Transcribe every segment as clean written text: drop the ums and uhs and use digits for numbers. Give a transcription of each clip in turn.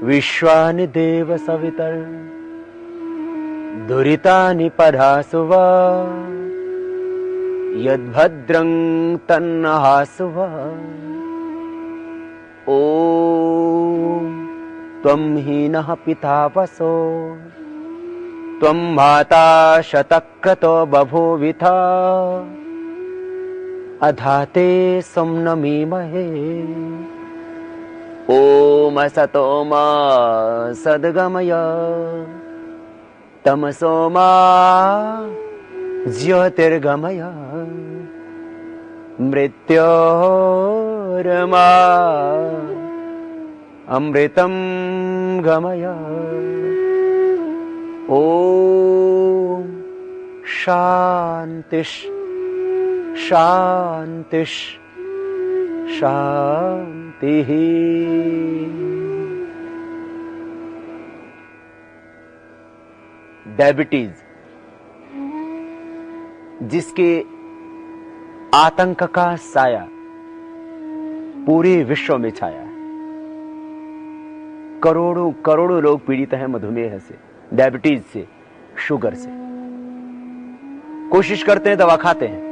विश्वानि देव सवितर दुरितानि परासु वा यद्भद्रं तन्नहासु वा। ॐ त्वं हीनः पिता वसो त्वं माता शतक्रतो बभूविथा अधाते सुम्नमीमहे। ॐ असतो मा सद्गमय तमसो मा ज्योतिर्गमय मृत्योर्मा अमृतं गमय। ॐ शान्तिः शान्तिः शान्तिः। डायबिटीज जिसके आतंक का साया पूरे विश्व में छाया है। करोड़ों करोड़ों लोग पीड़ित हैं मधुमेह से, डायबिटीज से, शुगर से। कोशिश करते हैं, दवा खाते हैं,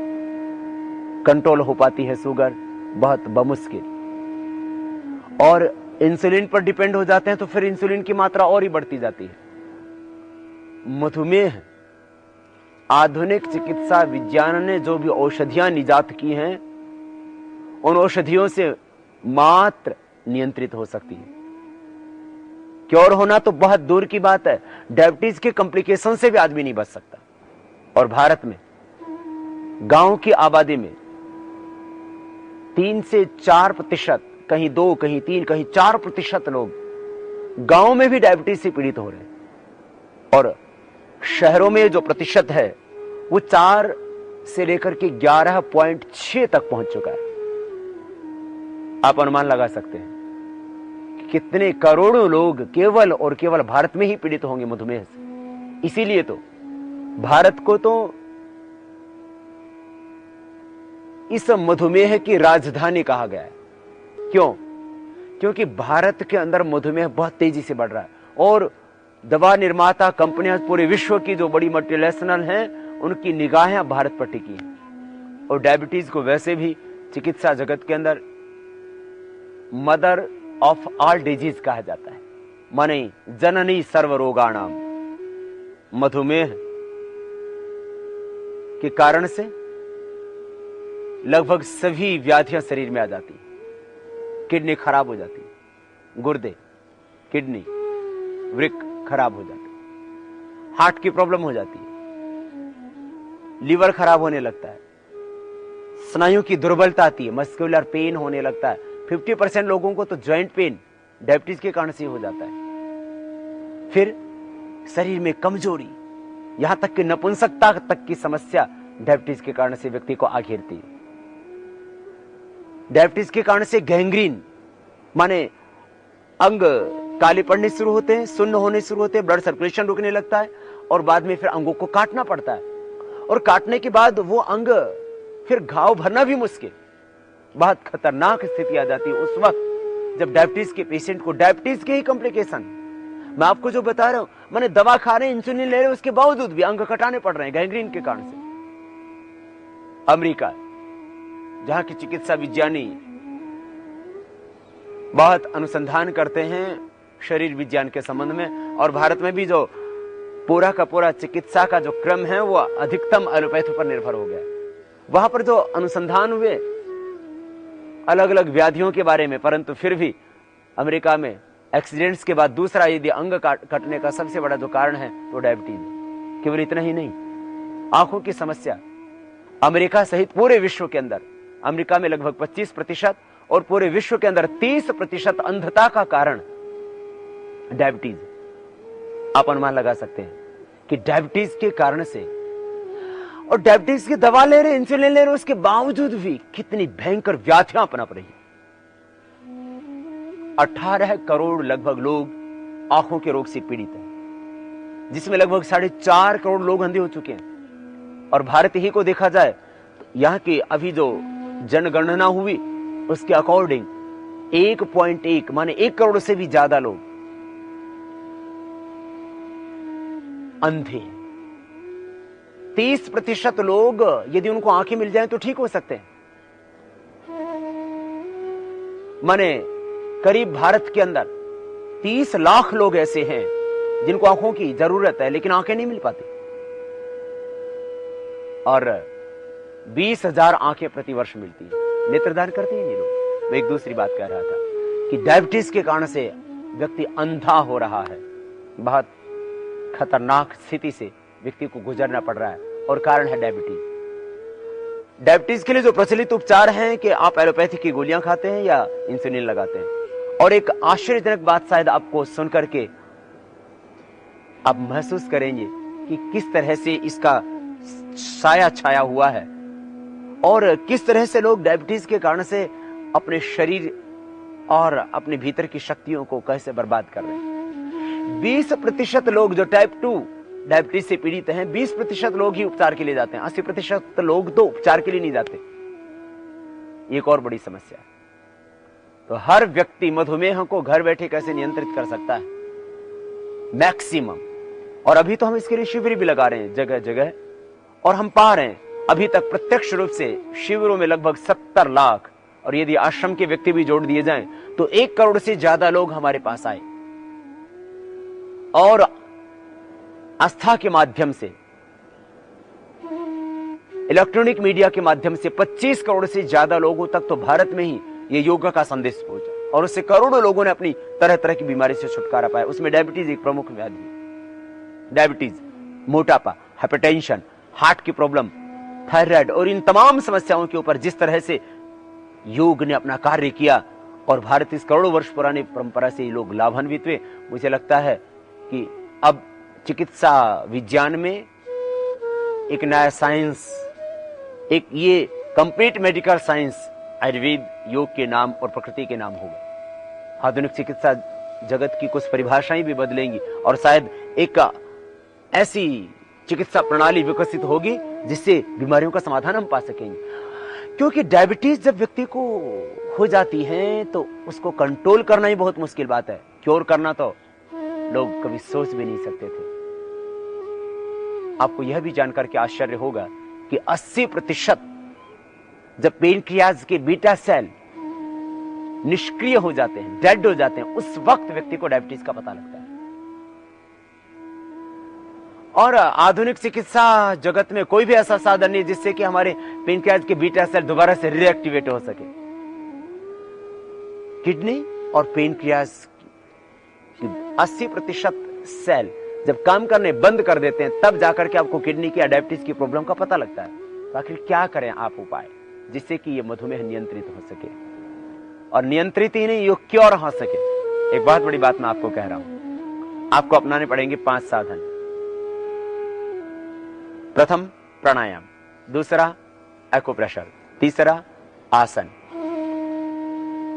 कंट्रोल हो पाती है शुगर बहुत बमुश्किल, और इंसुलिन पर डिपेंड हो जाते हैं तो फिर इंसुलिन की मात्रा और ही बढ़ती जाती है। मधुमेह आधुनिक चिकित्सा विज्ञान ने जो भी औषधियां निजात की हैं, उन औषधियों से मात्र नियंत्रित हो सकती है। क्योर होना तो बहुत दूर की बात है, डायबिटीज के कॉम्प्लिकेशन से भी आदमी नहीं बच सकता। और भारत में गांव की आबादी में 3 से 4%, कहीं 2, कहीं 3, कहीं 4% लोग गांव में भी डायबिटीज से पीड़ित हो रहे हैं, और शहरों में जो प्रतिशत है वो 4 से लेकर के 11.6 तक पहुंच चुका है। आप अनुमान लगा सकते हैं कि कितने करोड़ों लोग केवल और केवल भारत में ही पीड़ित होंगे मधुमेह से। इसीलिए तो भारत को तो इस मधुमेह की राजधानी कहा गया है। क्यों? क्योंकि भारत के अंदर मधुमेह बहुत तेजी से बढ़ रहा है, और दवा निर्माता कंपनियां पूरे विश्व की जो बड़ी मल्टीनेशनल हैं, उनकी निगाहें भारत पर टिकी हैं। और डायबिटीज को वैसे भी चिकित्सा जगत के अंदर मदर ऑफ ऑल डिजीज कहा जाता है, माने जननी सर्व रोगाणाम। मधुमेह के कारण से लगभग सभी व्याधियां शरीर में आ जाती है। किडनी खराब हो जाती है, गुर्दे, किडनी, वृक्क खराब हो जाते, हार्ट की प्रॉब्लम हो जाती है, लीवर खराब होने लगता है, स्नायु की दुर्बलता आती है, मस्कुलर पेन होने लगता है। 50% लोगों को तो जॉइंट पेन डायबिटीज के कारण से हो जाता है। फिर शरीर में कमजोरी, यहां तक कि नपुंसकता तक की समस्या डायबिटीज के कारण से व्यक्ति को आ घेरती है। डायबिटीज के कारण से गैंग्रीन, माने अंग काले पड़ने शुरू होते हैं, सुन्न होने शुरू होते हैं, ब्लड सर्कुलेशन रुकने लगता है, और बाद में फिर अंगों को काटना पड़ता है, और काटने के बाद वो अंग फिर घाव भरना भी मुश्किल। बहुत खतरनाक स्थिति आ जाती है उस वक्त जब डायबिटीज के पेशेंट को, डायबिटीज के ही कॉम्प्लिकेशन, मैं आपको जो बता रहा हूं, मैंने दवा खा रहे हैं, इंसुलिन ले रहे हैं, उसके बावजूद भी अंग कटाने पड़ रहे हैं गैंग्रीन के कारण से। अमेरिका, जहां की चिकित्सा विज्ञानी बहुत अनुसंधान करते हैं शरीर विज्ञान के संबंध में, और भारत में भी जो पूरा का पूरा चिकित्सा का जो क्रम है वो अधिकतम एलोपैथी पर निर्भर हो गया। वहां पर जो अनुसंधान हुए अलग अलग व्याधियों के बारे में, परंतु फिर भी अमेरिका में एक्सीडेंट्स के बाद दूसरा यदि अंग कटने का सबसे बड़ा जो कारण है वो डायबिटीज है। केवल इतना ही नहीं, आंखों की समस्या अमेरिका सहित पूरे विश्व के अंदर, अमेरिका में लगभग 25% और पूरे विश्व के अंदर 30% अंधता का कारण डायबिटीज। आप अनुमान लगा सकते हैं कि डायबिटीज के कारण से, और डायबिटीज की दवा ले रहे, इंसुलिन ले रहे, उसके बावजूद भी कितनी भयंकर व्याधियां पनप रही। 18 करोड़ लगभग लोग आंखों के रोग से पीड़ित हैं, जिसमें लगभग 4.5 करोड़ लोग अंधे हो चुके हैं। और भारत ही को देखा जाए तो यहां की अभी जो जनगणना हुई उसके अकॉर्डिंग 1.1 माने 1 करोड़ से भी ज्यादा लोग अंधे हैं। 30% लोग यदि उनको आंखें मिल जाएं तो ठीक हो सकते हैं। माने करीब भारत के अंदर 30 लाख लोग ऐसे हैं जिनको आंखों की जरूरत है लेकिन आंखें नहीं मिल पाती, और 20,000 आंखें प्रतिवर्ष मिलती हैं। नेत्रदान करते हैं ये लोग। मैं एक दूसरी बात कह रहा था कि डायबिटीज के कारण से व्यक्ति अंधा हो रहा है। बहुत खतरनाक स्थिति से व्यक्ति को गुजरना पड़ रहा है, और कारण है डायबिटीज। डायबिटीज के लिए जो प्रचलित उपचार हैं कि आप एलोपैथी की गोलियां खाते हैं या इंसुलिन लगाते हैं। और एक आश्चर्यजनक बात शायद आपको सुनकर के आप महसूस करेंगे कि किस तरह से इसका साया छाया हुआ है और किस तरह से लोग डायबिटीज के कारण से अपने शरीर और अपने भीतर की शक्तियों को कैसे बर्बाद कर रहे हैं। 20% लोग जो टाइप 2 डायबिटीज से पीड़ित हैं, 20% लोग ही उपचार के लिए जाते हैं। 80% लोग तो उपचार के लिए नहीं जाते। एक और बड़ी समस्या है। तो हर व्यक्ति मधुमेह को घर बैठे कैसे नियंत्रित कर सकता है मैक्सिमम। और अभी तो हम इसके लिए शिविर भी लगा रहे हैं जगह जगह, और हम पा रहे हैं अभी तक प्रत्यक्ष रूप से शिविरों में लगभग 70 लाख, और यदि आश्रम के व्यक्ति भी जोड़ दिए जाएं तो 1 करोड़ से ज्यादा लोग हमारे पास आए। और आस्था के माध्यम से, इलेक्ट्रॉनिक मीडिया के माध्यम से 25 करोड़ से ज्यादा लोगों तक तो भारत में ही ये योगा का संदेश पहुंचा, और उससे करोड़ों लोगों ने अपनी तरह तरह की बीमारी से छुटकारा पाया। उसमें डायबिटीज एक प्रमुख व्याधि है। डायबिटीज, मोटापा, हाइपरटेंशन, हार्ट की प्रॉब्लम, थायराइड, और इन तमाम समस्याओं के ऊपर जिस तरह से योग ने अपना कार्य किया और भारत इस करोड़ों वर्ष पुरानी परंपरा से लोग लाभान्वित हुए, मुझे लगता है कि अब चिकित्सा विज्ञान में एक नया साइंस, एक ये कंप्लीट मेडिकल साइंस आयुर्वेद योग के नाम और प्रकृति के नाम होगा। आधुनिक चिकित्सा जगत की कुछ परिभाषाएं भी बदलेंगी और शायद एक ऐसी चिकित्सा प्रणाली विकसित होगी जिससे बीमारियों का समाधान हम पा सकेंगे। क्योंकि डायबिटीज जब व्यक्ति को हो जाती है तो उसको कंट्रोल करना ही बहुत मुश्किल बात है। क्योर करना तो लोग कभी सोच भी नहीं सकते थे। आपको यह भी जानकर के आश्चर्य होगा कि 80% जब पेनक्रियाज के बीटा सेल निष्क्रिय हो जाते हैं, डेड हो जाते हैं, उस वक्त व्यक्ति को डायबिटीज का पता लगता है। और आधुनिक चिकित्सा जगत में कोई भी ऐसा साधन नहीं जिससे कि हमारे पेनक्रियाज के बीटा सेल दोबारा से रिएक्टिवेट हो सके। किडनी और पेनक्रियाज की 80% सेल जब काम करने बंद कर देते हैं तब जाकर के आपको किडनी की या डायबिटीज की प्रॉब्लम का पता लगता है। तो आखिर क्या करें आप उपाय जिससे कि ये मधुमेह नियंत्रित हो सके, और नियंत्रित ही नहीं, ये क्योर हो सके। एक बहुत बड़ी बात मैं आपको कह रहा हूं, आपको अपनाने पड़ेंगे 5 साधन। प्रथम प्राणायाम, दूसरा एक्यूप्रेशर, तीसरा आसन,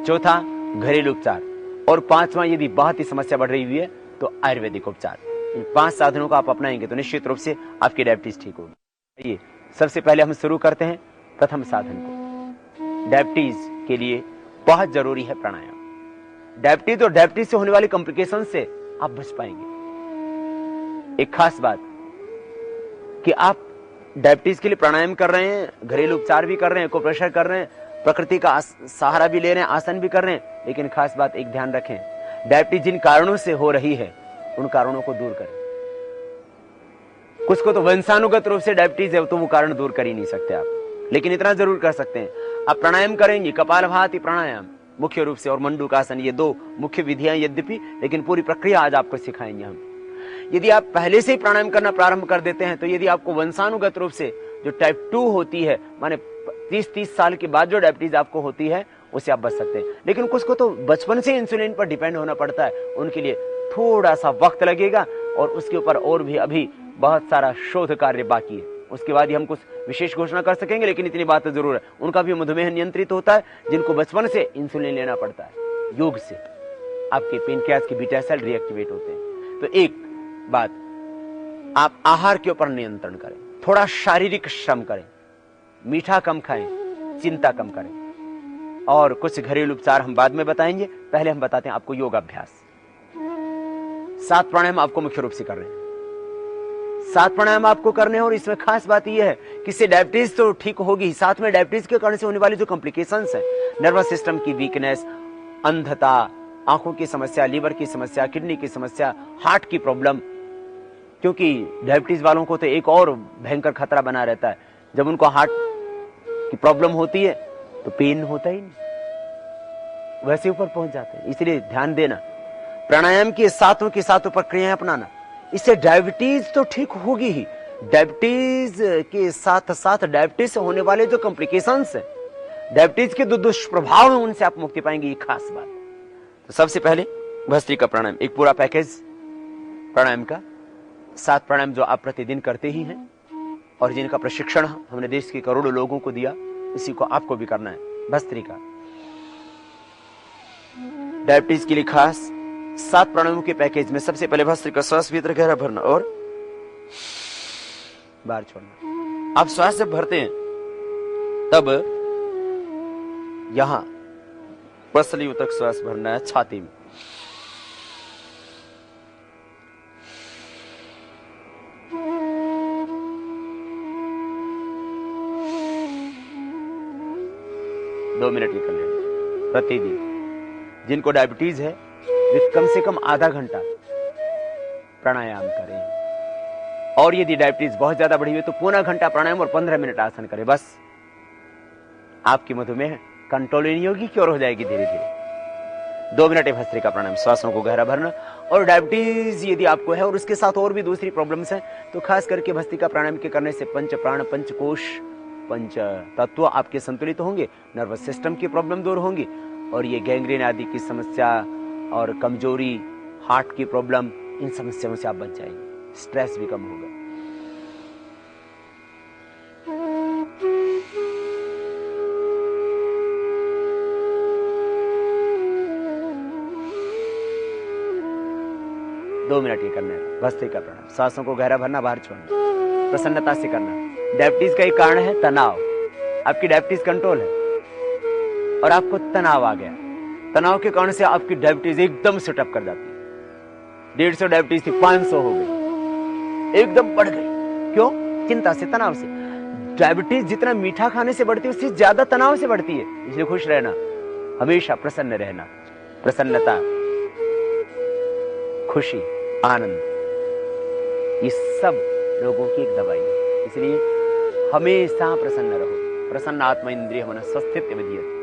चौथा घरेलू उपचार, और 5वां यदि बहुत ही समस्या बढ़ रही हुई है तो आयुर्वेदिक उपचार। इन 5 साधनों को आप अपनाएंगे तो निश्चित रूप से आपकी डायबिटीज ठीक होगी। ये सबसे पहले हम शुरू करते हैं प्रथम साधन को। डायबिटीज के लिए बहुत जरूरी है प्राणायाम। डायबिटीज और डायबिटीज से होने वाली कॉम्प्लिकेशन से आप बच पाएंगे। एक खास बात कि आप डायबिटीज के लिए प्राणायाम कर रहे हैं, घरेलू उपचार भी कर रहे हैं, एक्यूप्रेशर कर रहे हैं, प्रकृति का सहारा भी ले रहे हैं, आसन भी कर रहे हैं, लेकिन खास बात एक ध्यान रखें, डायबिटीज जिन कारणों से हो रही है उन कारणों को दूर करें। कुछ को तो वंशानुगत रूप से डायबिटीज है तो वो कारण दूर कर ही नहीं सकते आप, लेकिन इतना जरूर कर सकते हैं, आप प्राणायाम करेंगे, कपालभाति प्राणायाम मुख्य रूप से और मंडूकासन, ये 2 मुख्य विधियां यद्यपि, लेकिन पूरी प्रक्रिया आज आपको सिखाएंगे हम। यदि आप पहले से ही प्राणायाम करना प्रारंभ कर देते हैं तो यदि आपको वंशानुगत रूप से जो टाइप 2 होती है, माने 30 साल के बाद जो डायबिटीज आपको होती है, उससे आप बच सकते हैं। लेकिन कुछ को तो बचपन से इंसुलिन पर डिपेंड होना पड़ता है, उनके लिए थोड़ा सा वक्त लगेगा और उसके ऊपर और भी अभी बहुत सारा शोध कार्य बाकी है। उसके बाद ही हम कुछ विशेष घोषणा कर सकेंगे, लेकिन इतनी बात तो जरूर है, उनका भी मधुमेह नियंत्रित होता है जिनको बचपन से इंसुलिन लेना पड़ता है। योग से आपके पेनक्रियाज के बीटा सेल रिएक्टिवेट होते हैं। तो एक बात, आप आहार के ऊपर नियंत्रण करें, थोड़ा शारीरिक श्रम करें, मीठा कम खाएं, चिंता कम करें, और कुछ घरेलू उपचार हम बाद में बताएंगे। पहले हम बताते हैं आपको योगाभ्यास। 7 प्राणायाम आपको मुख्य रूप से कर रहे हैं। 7 प्राणायाम आपको करने हैं और इसमें खास बात यह है कि इससे डायबिटीज तो ठीक होगी, साथ में डायबिटीज के कारण से होने वाली जो कॉम्प्लिकेशंस है, नर्वस सिस्टम की वीकनेस, अंधता, आंखों की समस्या, लीवर की समस्या, किडनी की समस्या, हार्ट की प्रॉब्लम, क्योंकि डायबिटीज वालों को तो एक और भयंकर खतरा बना रहता है, जब उनको हार्ट की प्रॉब्लम होती है तो पेन होता ही नहीं, वैसे ऊपर पहुंच जाते हैं। इसलिए ध्यान देना, प्राणायाम की सातों की सातों प्रक्रियाएं अपनाना, इससे डायबिटीज तो ठीक होगी ही, डायबिटीज के साथ साथ डायबिटीज से होने वाले जो कॉम्प्लिकेशंस है, डायबिटीज के जो दुष्प्रभाव हैं, उनसे आप मुक्ति पाएंगे, ये खास बात। तो सबसे पहले भस्त्रिका प्राणायाम, एक पूरा पैकेज प्राणायाम का, 7 प्राणायाम जो आप प्रतिदिन करते ही हैं और जिनका प्रशिक्षण हमने देश के करोड़ों लोगों को दिया, इसी को आपको भी करना है। भस्त्रिका डायबिटीज के लिए खास 7 प्राणायामों के पैकेज में सबसे पहले भस्त्रिका, श्वास भीतर गहरा भरना और बाहर छोड़ना। आप श्वास जब भरते हैं तब यहां पसलियों तक श्वास भरना है, छाती में, दो मिनट ही कर लेना प्रतिदिन। जिनको डायबिटीज है वे कम से कम आधा घंटा प्राणायाम करें, और यदि डायबिटीज बहुत ज्यादा बढ़ी हुई तो पौना घंटा प्राणायाम और 15 मिनट आसन करें। बस आपकी मधुमेह कंट्रोल नहीं होगी, क्योर हो जाएगी धीरे धीरे। 2 मिनट भस्त्रिका प्राणायाम, श्वासों को गहरा भरना। और डायबिटीज यदि आपको है और उसके साथ और भी दूसरी प्रॉब्लम्स हैं तो खास करके भस्त्रिका प्राणायाम के करने से पंच प्राण, पंच कोश, पंच तत्व आपके संतुलित होंगे, नर्वस सिस्टम की प्रॉब्लम दूर होंगी, और ये गैंग्रीन आदि की समस्या और कमजोरी, हार्ट की प्रॉब्लम, इन समस्याओं से आप बच जाएंगे, स्ट्रेस भी कम होगा। दो मिनट ये करना है भस्त्रिका प्राणायाम, सांसों को गहरा भरना, बाहर छोड़ना, प्रसन्नता से करना। डायबिटीज का एक कारण है तनाव, आपकी डायबिटीज कंट्रोल है और आपको तनाव आ गया, तनाव के कारण से आपकी डायबिटीज एकदम से टप कर जाती है। 150 डायबिटीज थी 500 हो गई, एकदम बढ़ गई। क्यों? चिंता से, तनाव से। डायबिटीज जितना मीठा खाने से बढ़ती है उससे ज्यादा तनाव से बढ़ती है। इसलिए खुश रहना, हमेशा प्रसन्न रहना, प्रसन्नता, खुशी, आनंद, ये सब लोगों की एक दवाई है। इसलिए हमेशा प्रसन्न रहो। प्रसन्न आत्मा इंद्रिय मन स्वस्थित विद्यते।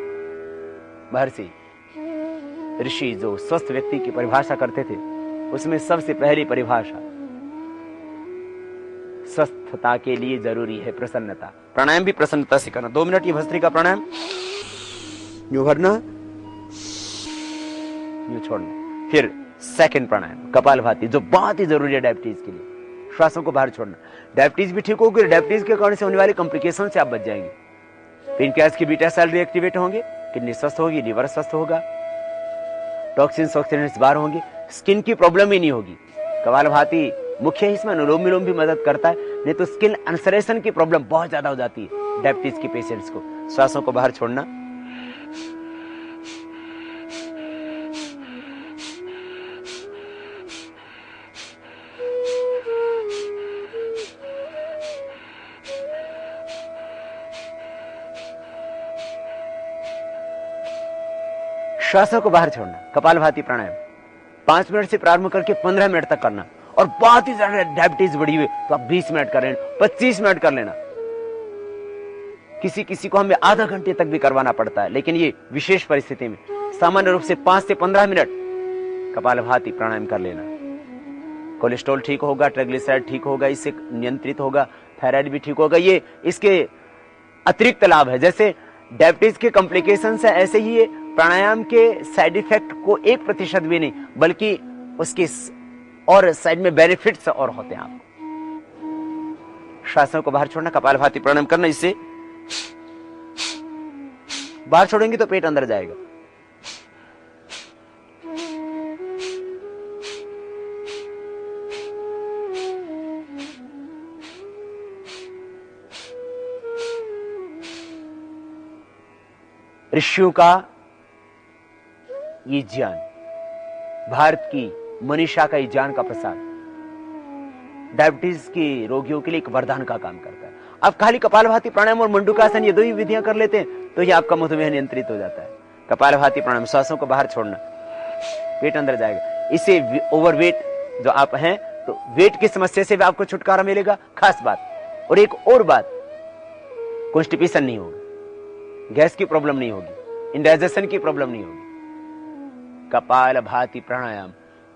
महर्षि ऋषि जो स्वस्थ व्यक्ति की परिभाषा करते थे उसमें सबसे पहली परिभाषा स्वस्थता के लिए जरूरी है प्रसन्नता। प्राणायाम भी प्रसन्नता से करना। 2 मिनट ये भस्त्रिका प्राणायाम, यूं भरना, यूं छोड़ना। फिर सेकंड प्राणायाम कपालभाति, जो बहुत ही जरूरी है डायबिटीज के लिए। श्वासों को बाहर छोड़ना। डायबिटीज भी ठीक होगी, डायबिटीज के कारण से होने वाले कॉम्प्लिकेशन से आप बच जाएंगे। पेनक्रियास की बीटा सेल रिएक्टिवेट होंगे, किडनी स्वस्थ होगी, लिवर स्वस्थ होगा, टॉक्सिन्स ऑक्सीडेंट्स बाहर होंगे, स्किन की प्रॉब्लम ही नहीं होगी। कपालभाति मुख्य इसमें अनुलोम विलोम भी मदद करता है, नहीं तो स्किन अल्सरेशन की प्रॉब्लम बहुत ज्यादा हो जाती है डायबिटीज के पेशेंट्स को। श्वासों को बाहर छोड़ना, श्वासों को बाहर छोड़ना। कपालभाति प्राणायाम 5 मिनट से प्रारंभ करके 15 मिनट तक करना, और बहुत ही ज्यादा डायबिटीज बढ़ी हुई तो आप 20 मिनट कर लेना, 25 मिनट कर लेना। किसी किसी को हमें आधा घंटे तक भी करवाना पड़ता है, लेकिन ये विशेष परिस्थिति में सामान्य रूप से 5 से 15 मिनट कपालभाति प्राणायाम कर लेना। कोलेस्ट्रॉल ठीक होगा, ट्राइग्लिसराइड ठीक होगा, इससे नियंत्रित होगा, थायराइड भी ठीक होगा। ये इसके अतिरिक्त लाभ है। जैसे डायबिटीज के कॉम्प्लिकेशन है, ऐसे ही ये प्राणायाम के साइड इफेक्ट को 1% भी नहीं, बल्कि उसके और साइड में बेनिफिट्स और होते हैं आपको। श्वासों को बाहर छोड़ना, कपालभाति प्राणायाम करना। इससे बाहर छोड़ेंगे तो पेट अंदर जाएगा। ऋषियों का ये ज्ञान, भारत की मनीषा का ये ज्ञान का प्रसार डायबिटीज के रोगियों के लिए एक वरदान का काम करता है। आप खाली कपालभाति प्राणायाम और मंडूकासन ये दो ही विधियां कर लेते हैं तो ये आपका मधुमेह नियंत्रित हो जाता है। कपालभाति प्राणायाम, श्वासों को बाहर छोड़ना, पेट अंदर जाएगा। इससे ओवरवेट जो आप हैं तो वेट की समस्या से भी आपको छुटकारा मिलेगा, खास बात। और एक और बात, कॉन्स्टिपेशन नहीं होगी, गैस की प्रॉब्लम नहीं होगी, इंडाइजेशन की प्रॉब्लम नहीं होगी। कपालभाति प्राणायाम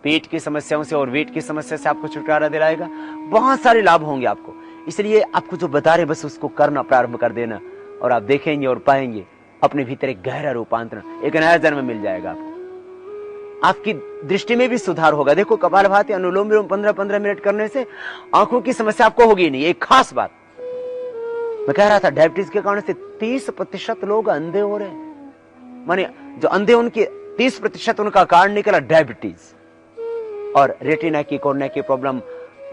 पेट की समस्याओं से और वेट की समस्या से आपको छुटकारा दिलाएगा। बहुत सारे लाभ होंगे आपको। इसलिए आपको जो बता रहे बस उसको करना प्रारंभ कर देना और आप देखेंगे और पाएंगे अपने भीतर एक गहरा रूपांतरण, एक नया जन्म मिल जाएगा आपको। आपकी दृष्टि में भी सुधार होगा। देखो कपालभाति अनुलोम विलोम 15-15 मिनट करने से आंखों की समस्या आपको होगी नहीं। एक खास बात मैं कह रहा था, डायबिटीज के कारण से 30% लोग अंधे हो रहे हैं। माने जो अंधे उनके 30% उनका कारण निकला डायबिटीज। और रेटिना की, कोर्निया की प्रॉब्लम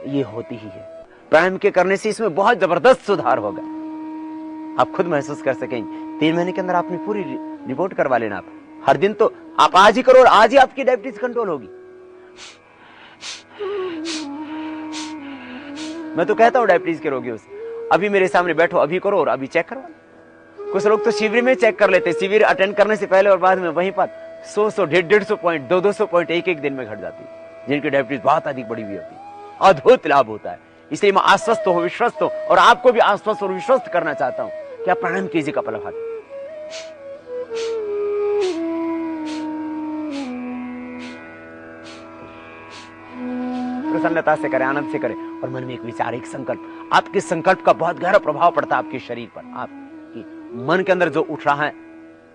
ये होती ही है। प्राणायाम के करने से इसमें बहुत जबरदस्त सुधार होगा, आप खुद महसूस कर सकेंगे। 3 महीने के अंदर आपने पूरी रिपोर्ट करवा लेना। आप हर दिन तो आप आज ही करो और आज ही आपकी डायबिटीज कंट्रोल होगी। मैं तो कहता हूं डायबिटीज के रोगियों से, अभी मेरे सामने बैठो, अभी करो और अभी चेक करवा। कुछ लोग तो शिविर में चेक कर लेते, शिविर अटेंड करने से पहले और बाद में वहीं पर 100-100, 150 पॉइंट, 200 पॉइंट एक दिन में घट जाती है, जिनकी डायबिटीज बहुत अधिक बड़ी हुई होती है। अद्भुत लाभ होता है। इसलिए मैं आश्वस्त हूं, विश्वस्त हूं और आपको भी आश्वस्त और विश्वस्त करना चाहता हूं कि आप प्राणायाम कीजिए कपालभाति। प्रसन्नता से करें, आनंद से करें और मन में एक विचार, एक संकल्प। आपके संकल्प का बहुत गहरा प्रभाव पड़ता है आपके शरीर पर। आपकी मन के अंदर जो उठ रहा है,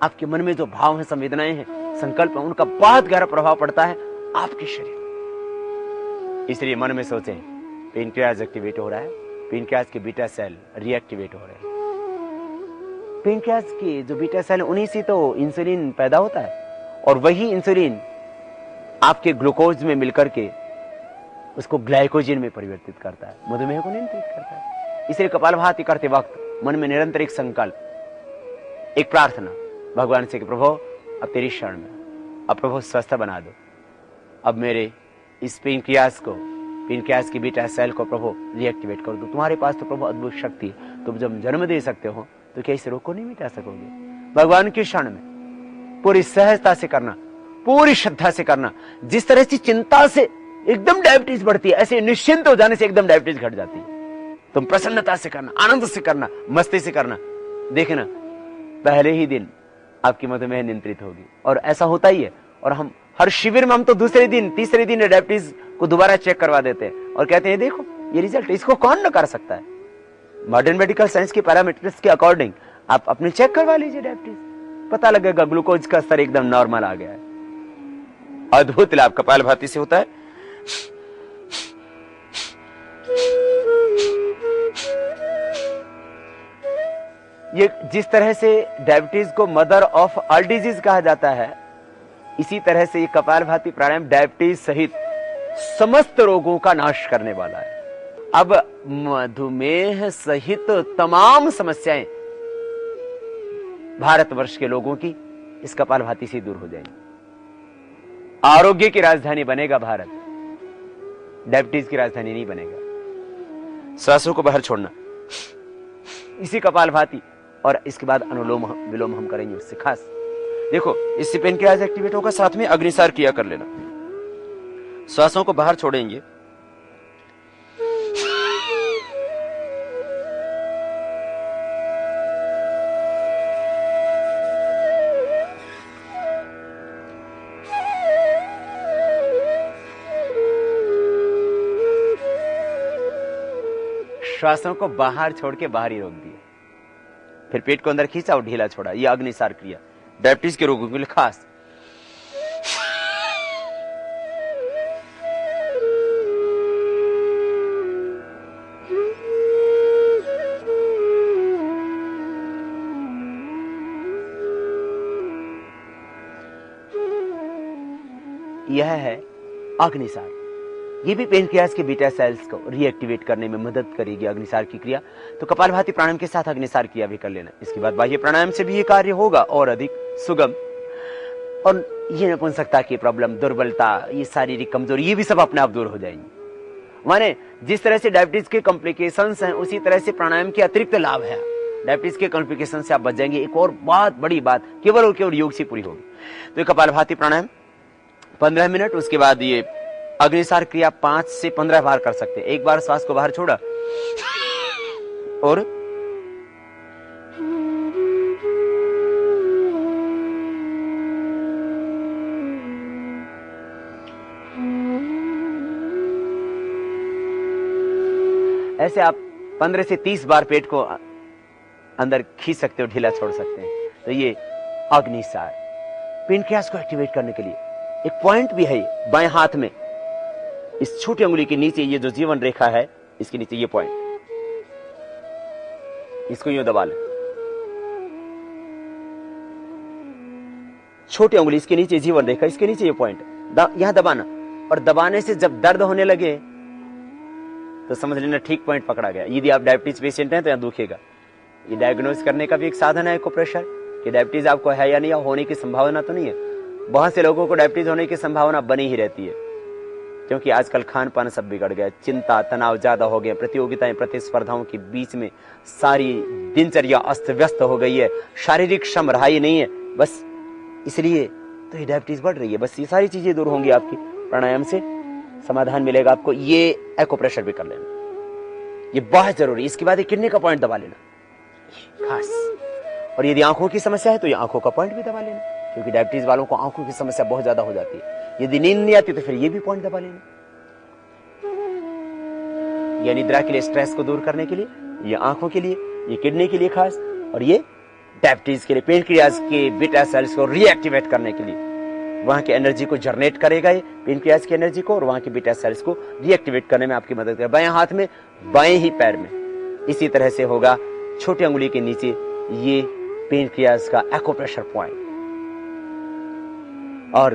आपके मन में जो भाव है, संवेदनाएं हैं, संकल्प है, उनका बहुत गहरा प्रभाव पड़ता है आपके शरीर। इसलिए मन में सोचें पेनक्रियाज एक्टिवेट हो रहा है, पेनक्रियाज के बीटा सेल रिएक्टिवेट हो रहे हैं। पेनक्रियाज के जो बीटा सेल उन्हीं से तो इंसुलिन पैदा होता है और वही इंसुलिन आपके ग्लूकोज में मिलकर के उसको ग्लाइकोजन में परिवर्तित करता है, मधुमेह को नियंत्रित करता है। इसलिए कपालभाति करते वक्त मन में निरंतर एक संकल्प, एक प्रार्थना भगवान से कि प्रभु अब तेरी शरण में, अब प्रभु स्वस्थ बना दो, अब मेरे इस पेनक्रियाज की बीटा सेल को प्रभु रिएक्टिवेट कर दो। तुम्हारे पास तो प्रभु अद्भुत शक्ति है, तुम जब जन्म दे सकते हो तो क्या इस रोग को नहीं मिटा सकोगे? भगवान की शरण में पूरी सहजता से करना, पूरी श्रद्धा से करना। जिस तरह से चिंता से एकदम डायबिटीज बढ़ती है, ऐसे निश्चिंत हो जाने से एकदम डायबिटीज घट जाती है। तुम प्रसन्नता से करना, आनंद से करना, मस्ती से करना, देखना पहले ही दिन आपकी मधुमेह नियंत्रित होगी। और ऐसा होता ही है। और हम हर शिविर में हम तो दूसरे दिन, तीसरे दिन डायबिटीज को दोबारा चेक करवा देते हैं और कहते हैं देखो ये रिजल्ट, इसको कौन न कर सकता है। मॉडर्न मेडिकल साइंस के पैरामीटर्स के अकॉर्डिंग आप अपने चेक करवा लीजिए डायबिटीज, पता लगेगा ग्लूकोज का स्तर एकदम नॉर्मल आ गया है। अद्भुत लाभ कपालभाति से होता है। ये जिस तरह से डायबिटीज को मदर ऑफ ऑल डिजीज कहा जाता है, इसी तरह से ये कपालभाति प्राणायाम डायबिटीज सहित समस्त रोगों का नाश करने वाला है। अब मधुमेह सहित तमाम समस्याएं भारतवर्ष के लोगों की इस कपालभाति से दूर हो जाएंगी। आरोग्य की राजधानी बनेगा भारत, डायबिटीज की राजधानी नहीं बनेगा। श्वासों को बाहर छोड़ना, इसी कपालभाति और इसके बाद अनुलोम विलोम हम करेंगे उससे खास। देखो इससे पेनक्रियाज एक्टिवेट होगा, साथ में अग्निसार क्रिया कर लेना। श्वासों को बाहर छोड़ेंगे, श्वासों को बाहर छोड़ के बाहर ही रोक दिया, फिर पेट को अंदर खींचा और ढीला छोड़ा। यह अग्निसार क्रिया डायबिटीज के रोगों के लिए खास। यह है अग्निसार। ये भी पेनक्रियाज के बीटा सेल्स को रीएक्टिवेट करने में मदद करेगी अग्निसार की क्रिया। तो कपालभाति प्राणायाम के साथ अग्निसार क्रिया भी कर लेना। इसके बाद बाह्य प्राणायाम से भी ये कार्य होगा और अधिक सुगम। और ये नपुंसकता की प्रॉब्लम, दुर्बलता, ये शारीरिक कमजोरी, ये भी सब अपने आप दूर हो जाएंगी। माने जिस तरह से डायबिटीज के कॉम्प्लिकेशंस हैं उसी तरह से प्राणायाम के अतिरिक्त लाभ है। डायबिटीज के कॉम्प्लिकेशन से आप बच जाएंगे। एक और बहुत बड़ी बात केवल और केवल योग से पूरी होगी। तो कपालभाति प्राणायाम 15 मिनट, उसके बाद ये अग्निसार क्रिया 5 से 15 बार कर सकते हैं। एक बार श्वास को बाहर छोड़ा और ऐसे आप 15 से 30 बार पेट को अंदर खींच सकते हो, ढीला छोड़ सकते हैं। तो ये अग्निसार पेनक्रियास को एक्टिवेट करने के लिए एक पॉइंट भी है बाएं हाथ में, इस छोटी उंगली के नीचे ये जो जीवन रेखा है इसके नीचे ये पॉइंट, इसको यूं दबा लें। छोटी उंगली इसके नीचे जीवन रेखा, इसके नीचे ये पॉइंट यहां दबाना, और दबाने से जब दर्द होने लगे तो समझ लेना ठीक पॉइंट पकड़ा गया। यदि आप डायबिटीज पेशेंट हैं तो यहां दुखेगा। ये डायग्नोज करने का भी एक साधन है एक्यूप्रेशर, कि डायबिटीज आपको है या नहीं, या होने की संभावना तो नहीं है। बहुत से लोगों को डायबिटीज होने की संभावना बनी ही रहती है, क्योंकि आजकल खान पान सब बिगड़ गया, चिंता तनाव ज्यादा हो गया, प्रतियोगिताएं प्रतिस्पर्धाओं के बीच में सारी दिनचर्या अस्त व्यस्त हो गई है, शारीरिक श्रम रहा ही नहीं है, बस इसलिए तो ये डायबिटीज बढ़ रही है। बस ये सारी चीजें दूर होंगी आपकी, प्राणायाम से समाधान मिलेगा आपको। ये एक्यूप्रेशर भी कर लेना, ये बहुत जरूरी। इसके बाद किडनी का पॉइंट दबा लेना खास, और यदि आंखों की समस्या है तो ये आंखों का पॉइंट भी दबा लेना, क्योंकि डायबिटीज वालों को आंखों की समस्या बहुत ज्यादा हो जाती है। यदि नींद नहीं आती तो फिर ये भी पॉइंट दबा लेना, ये निद्रा के लिए, स्ट्रेस को दूर करने के लिए, ये आंखों के लिए, ये किडनी के लिए खास, और ये डायबिटीज के लिए पेनक्रियाज के बीटा सेल्स को रीएक्टिवेट करने के लिए, वहां की एनर्जी को जनरेट करेगा ये पेनक्रियाज की एनर्जी को, और वहां की बीटा सेल्स को रीएक्टिवेट करने में आपकी मदद करेगा। बाएं हाथ में, बाएं ही पैर में इसी तरह से होगा, छोटी अंगुली के नीचे ये पेनक्रियाज का एक्यूप्रेशर पॉइंट। और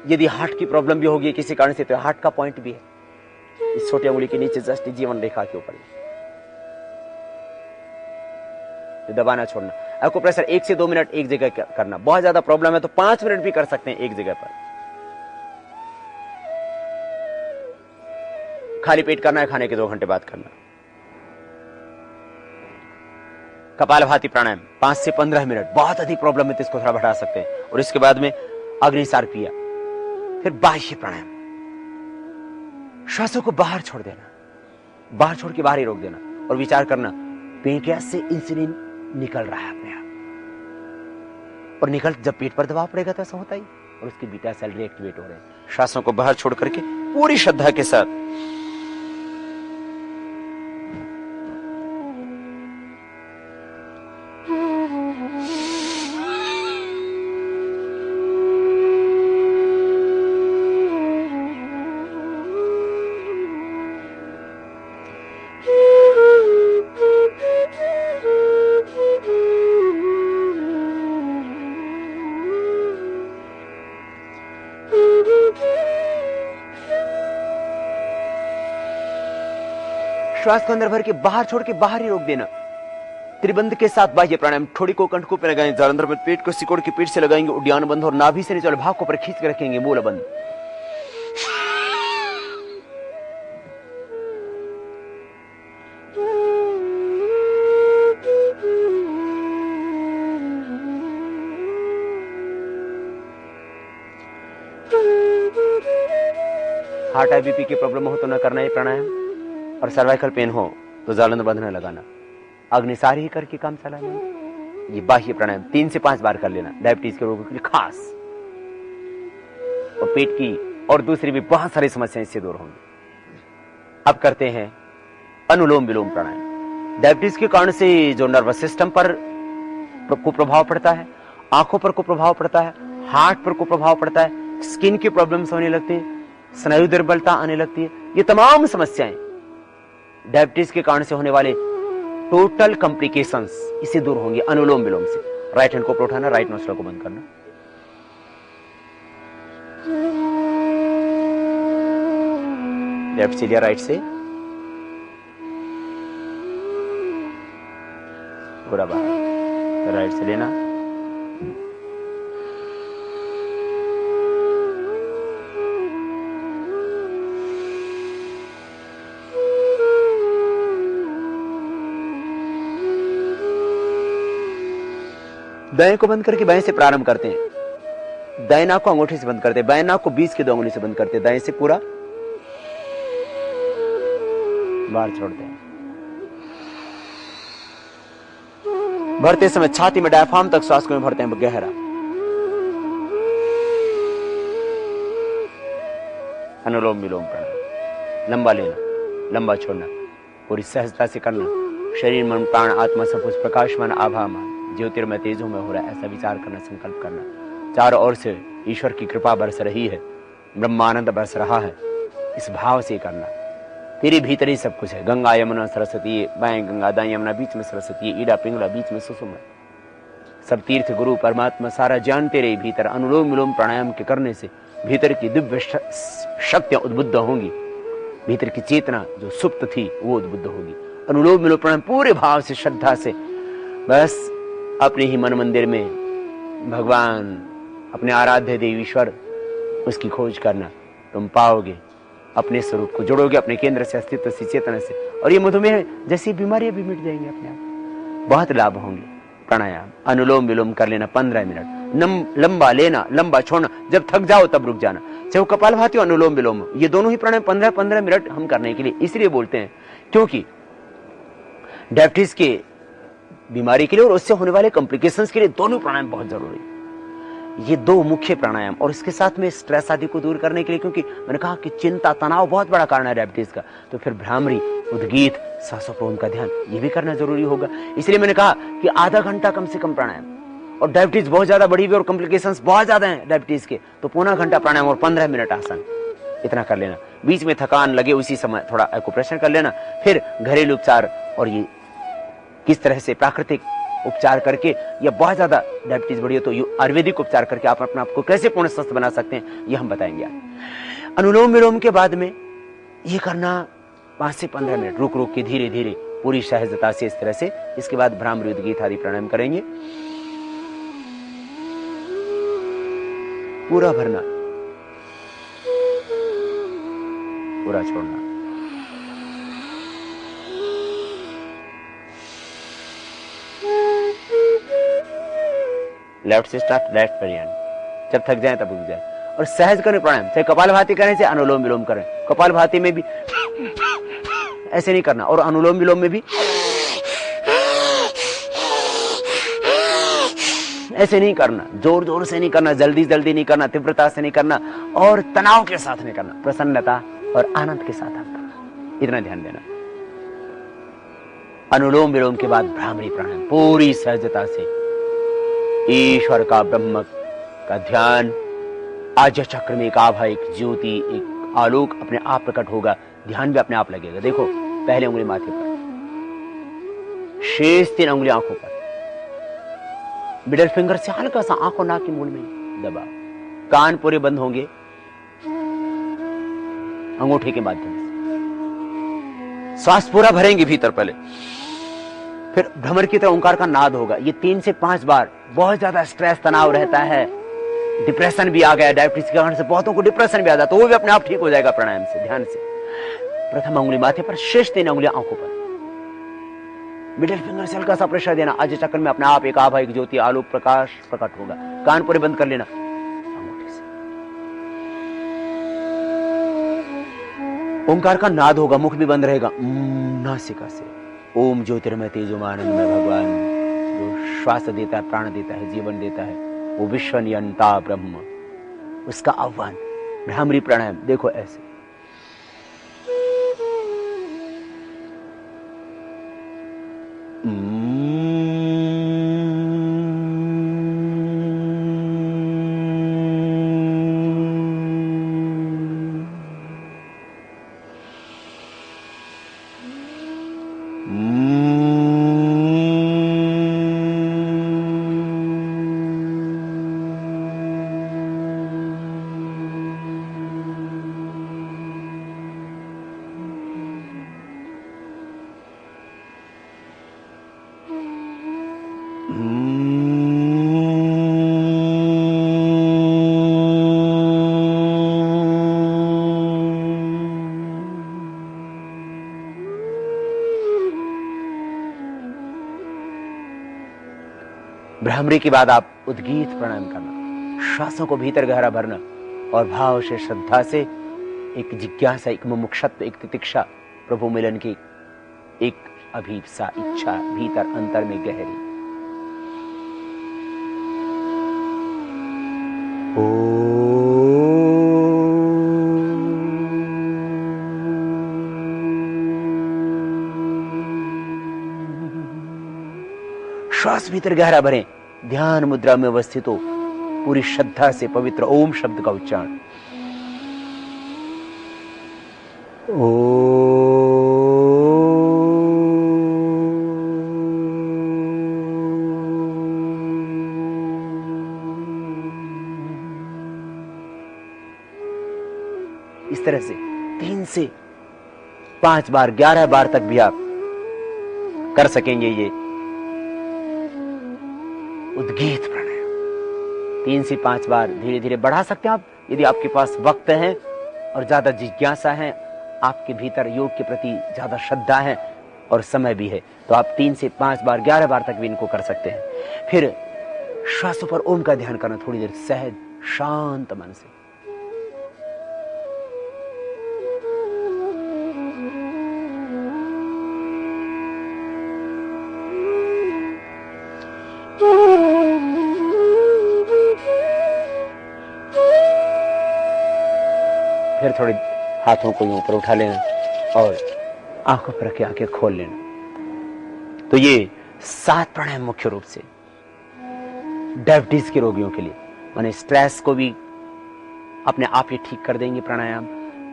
यदि हार्ट की प्रॉब्लम भी होगी किसी कारण से तो हार्ट का पॉइंट भी है इस छोटी अंगुली के नीचे, जस्ट जीवन रेखा के ऊपर। तो दबाना छोड़ना। एक्यूप्रेशर 1 से 2 मिनट एक जगह करना, बहुत ज्यादा प्रॉब्लम है तो 5 मिनट भी कर सकते हैं एक जगह पर। खाली पेट करना है, खाने के 2 घंटे बाद करना। कपालभाति प्राणायाम 5 से 15 मिनट, बहुत अधिक प्रॉब्लम है तो इसको थोड़ा बढ़ा सकते हैं। और इसके बाद में अग्निसार क्रिया, फिर बाह्य प्राणायाम, श्वासों को बाहर छोड़ देना, बाहर छोड़ के बाहर ही रोक देना, और विचार करना पेनक्रियास से इंसुलिन निकल रहा है अपने आप, और निकल जब पेट पर दबाव पड़ेगा तो ऐसा होता ही, और उसके बीटा सेल रिएक्टिवेट हो रहे हैं। श्वासों को बाहर छोड़ करके पूरी श्रद्धा के साथ श्वास को अंदर भर के बाहर छोड़ के बाहर ही रोक देना। त्रिबंध के साथ बाह्य प्राणायाम, ठोड़ी को कंठकों पे लगाएं, जालंधर में पेट को सिकोड़ के पीठ से लगाएंगे, उड्डयन बंध, और नाभि से नीचे भाग को ऊपर खींच के रखेंगे, मूल बंध। हार्ट आईबीपी की प्रॉब्लम हो तो न करना है प्राणायाम, और सर्वाइकल पेन हो तो जालंधर बंध न लगाना, अग्निसार ही करके काम चलाना। ये बाह्य प्राणायाम 3 से 5 बार कर लेना डायबिटीज के रोगों के लिए खास, और पेट की और दूसरी भी बहुत सारी समस्याएं इससे दूर होंगी। अब करते हैं अनुलोम विलोम प्राणायाम। डायबिटीज के कारण से जो नर्वस सिस्टम पर को प्रभाव पड़ता है, आंखों पर को प्रभाव पड़ता है, हार्ट पर को प्रभाव पड़ता है, स्किन की प्रॉब्लम्स होने लगती है, स्नायु दुर्बलता आने लगती है, ये तमाम समस्याएं डायबिटीज के कारण से होने वाले टोटल कॉम्प्लिकेशंस इससे दूर होंगे अनुलोम विलोम से। राइट हैंड को उठाना, राइट नोस्ट्रल को बंद करना, लेफ्ट से लिया राइट से, पूरा बाहर, राइट से लेना, दाएं को बंद करके बाएं से प्रारंभ करते हैं। दाएं नाक को अंगूठे से बंद करते हैं, बाएं नाक को बीच के 2 उंगली से बंद करते हैं, दाएं से पूरा बाहर छोड़ते हैं। भरते समय छाती में डायफ्राम तक श्वास को भरते हैं गहरा। अनुलोम विलोम प्राणायाम, लंबा लेना, लंबा छोड़ना, पूरी सहजता से करना। शरीर मन प्राण आत्मा सब कुछ प्रकाशमान आभामान ज्योतिर्मय तेजों में हो रहा है, ऐसा विचार करना, संकल्प करना। चारों ओर से ईश्वर की कृपा बरस रही है, ब्रह्मानंद बरस रहा है, इस भाव से करना। तेरे भीतर ही सब कुछ है। गंगा यमुना सरस्वती, बाएं गंगा दाएं यमुना, बीच में सरस्वती, ईड़ा पिंगला, बीच में सुषुम्ना, सब तीर्थ गुरु परमात्मा सारा ज्ञान तेरे भीतर। अनुलोम विलोम प्राणायाम के करने से भीतर की दिव्य शक्तियां उद्बुद्ध होंगी, भीतर की चेतना जो सुप्त थी वो उद्बुद्ध होगी। अनुलोम विलोम प्राणायाम पूरे भाव से, श्रद्धा से, बस अपने ही मन मंदिर में भगवान, अपने आराध्य देव ईश्वर, उसकी खोज करना। तुम पाओगे, अपने स्वरूप को जुड़ोगे अपने केंद्र से, अस्तित्व से, चेतना से, और ये मधुमेह जैसी बीमारियां भी मिट जाएंगी अपने आप। बहुत लाभ होंगे। प्राणायाम अनुलोम विलोम कर लेना 15 मिनट, लंबा लेना, लंबा छोड़ना, जब थक जाओ तब रुक जाना। चाहे वो कपालभाति और अनुलोम विलोम, ये दोनों ही प्राणायाम 15-15 मिनट हम करने के लिए इसलिए बोलते हैं क्योंकि डायबिटीज के बीमारी के लिए और उससे होने वाले कॉम्प्लिकेशंस के लिए दोनों प्राणायाम बहुत जरूरी है। ये 2 मुख्य प्राणायाम, और इसके साथ में स्ट्रेस आदि को दूर करने के लिए, क्योंकि मैंने कहा कि चिंता तनाव बहुत बड़ा कारण है डायबिटीज का, तो फिर भ्रामरी, उद्गीत, सांसों का ध्यान, ये भी करना जरूरी होगा। इसलिए मैंने कहा कि आधा घंटा कम से कम प्राणायाम, और डायबिटीज बहुत ज्यादा बढ़ी हुई और कॉम्प्लिकेशंस बहुत ज्यादा हैं डायबिटीज के, तो पौना घंटा प्राणायाम और 15 मिनट आसन, इतना कर लेना। बीच में थकान लगे उसी समय थोड़ा एक्यूप्रेशर कर लेना। फिर घरेलू उपचार, और ये किस तरह से प्राकृतिक उपचार करके, या बहुत ज्यादा डायबिटीज बढ़ी हो तो आयुर्वेदिक उपचार करके आप अपने आप को कैसे पूर्ण स्वस्थ बना सकते हैं, ये हम बताएंगे आज। अनुलोम विलोम के बाद में ये करना 5 से 15 मिनट, रुक रुक के धीरे धीरे पूरी सहजता से, इस तरह से। इसके बाद भ्रामरी, उद्गीत आदि प्राणायाम करेंगे। पूरा भरना, पूरा छोड़ना। लेफ्ट से स्टार्ट, लेफ्ट पर यानी जब थक जाए तब रुक जाए। और सहज करें प्राणायाम, चाहे कपालभाति करें चाहे अनुलोम विलोम करें। कपालभाति में भी ऐसे नहीं करना, और अनुलोम विलोम में भी ऐसे नहीं करना, जोर जोर से नहीं करना, जल्दी जल्दी नहीं करना, तीव्रता से नहीं करना, और तनाव के साथ नहीं करना, प्रसन्नता और आनंद के साथ आप करना, इतना ध्यान देना। अनुलोम विलोम के बाद भ्रामरी प्राणायाम, पूरी सहजता से ईश्वर का, ब्रह्म का ध्यान। आज्य चक्र में एक आभा, एक ज्योति, एक आलोक अपने आप प्रकट होगा, ध्यान भी अपने आप लगेगा। देखो, पहले उंगली माथे पर, शेष 3 उंगली आंखों पर, मिडल फिंगर से हल्का सा आंखों नाक के मूल में दबा। कान पूरे बंद होंगे अंगूठे के माध्यम से। श्वास पूरा भरेंगे भीतर पहले, फिर भ्रमर की तरह ओंकार का नाद होगा। ये 3 से 5 बार। बहुत ज्यादा स्ट्रेस, तनाव रहता है, डिप्रेशन भी आ गया डायबिटीज के कारण से, बहुतों को डिप्रेशन भी आ जाता है, तो वो भी अपने आप ठीक हो जाएगा प्राणायाम से, ध्यान से। प्रथम उंगली माथे पर, शेष 3 उंगलियां आंखों पर, मिडिल फिंगर से हल्का सा प्रेशर देना। आज्य चक्र में अपने आप एक आभा, एक ज्योति, आलोक, प्रकाश प्रकट होगा। कान पूरे बंद कर लेना अंगूठे से। ओंकार का नाद होगा, मुख भी बंद रहेगा, नासिका से। ओम ज्योतिर्मय तेजोमानंदमय भगवान जो श्वास देता है, प्राण देता है, जीवन देता है, वो विश्व नियंता ब्रह्म, उसका आह्वान। भ्रामरी प्राणायाम देखो ऐसे, भ्रामरी के बाद आप उद्गीत प्राणायाम करना, श्वासों को भीतर गहरा भरना और भाव से, श्रद्धा से, एक जिज्ञासा, एक मुमुक्षुत्व, एक तितिक्षा, प्रभु मिलन की एक अभीप्सा, इच्छा भीतर अंतर में गहरी। श्वास भीतर गहरा भरें, ध्यान मुद्रा में अवस्थित हो, पूरी श्रद्धा से पवित्र ओम शब्द का उच्चारण। इस तरह से 3 से 5 बार, 11 बार तक भी आप कर सकेंगे ये उद्गीत प्राणायाम। 3 से 5 बार धीरे धीरे बढ़ा सकते हैं आप, यदि आपके पास वक्त है और ज्यादा जिज्ञासा है, आपके भीतर योग के प्रति ज्यादा श्रद्धा है और समय भी है, तो आप 3 से 5 बार, 11 बार तक भी इनको कर सकते हैं। फिर श्वासों पर ओम का ध्यान करना, थोड़ी देर सहज शांत मन से। फिर थोड़े हाथों को यूं ऊपर उठा लेना और आंखों पर रख के आंखें खोल लेना। तो ये 7 प्राणायाम मुख्य रूप से डायबिटीज के रोगियों के लिए, माने स्ट्रेस को भी अपने आप ही ठीक कर देंगे प्राणायाम,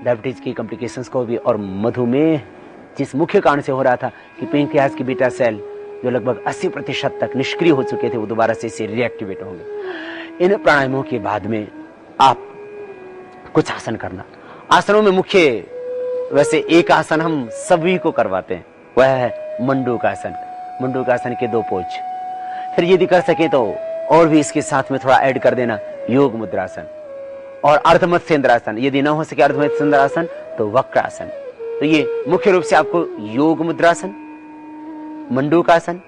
डायबिटीज की कॉम्प्लिकेशंस को भी, और मधुमेह जिस मुख्य कारण से हो रहा था कि पैंक्रियाज की बीटा सेल जो लगभग 80% तक निष्क्रिय हो चुके थे, वो दोबारा से इसे रिएक्टिवेट होंगे। इन प्राणायामों के बाद में आप कुछ आसन करना। आसनों में मुख्य वैसे एक आसन हम सभी को करवाते हैं, वह है मंडूकासन। मंडूकासन के 2 पोज। फिर यदि कर सके तो और भी इसके साथ में थोड़ा ऐड कर देना, योग मुद्रासन और अर्धमत्स्येंद्रासन। यदि ना हो सके अर्धमत्स्येंद्रासन तो वक्रासन। तो ये मुख्य रूप से आपको योग मुद्रासन, मंडूकासन,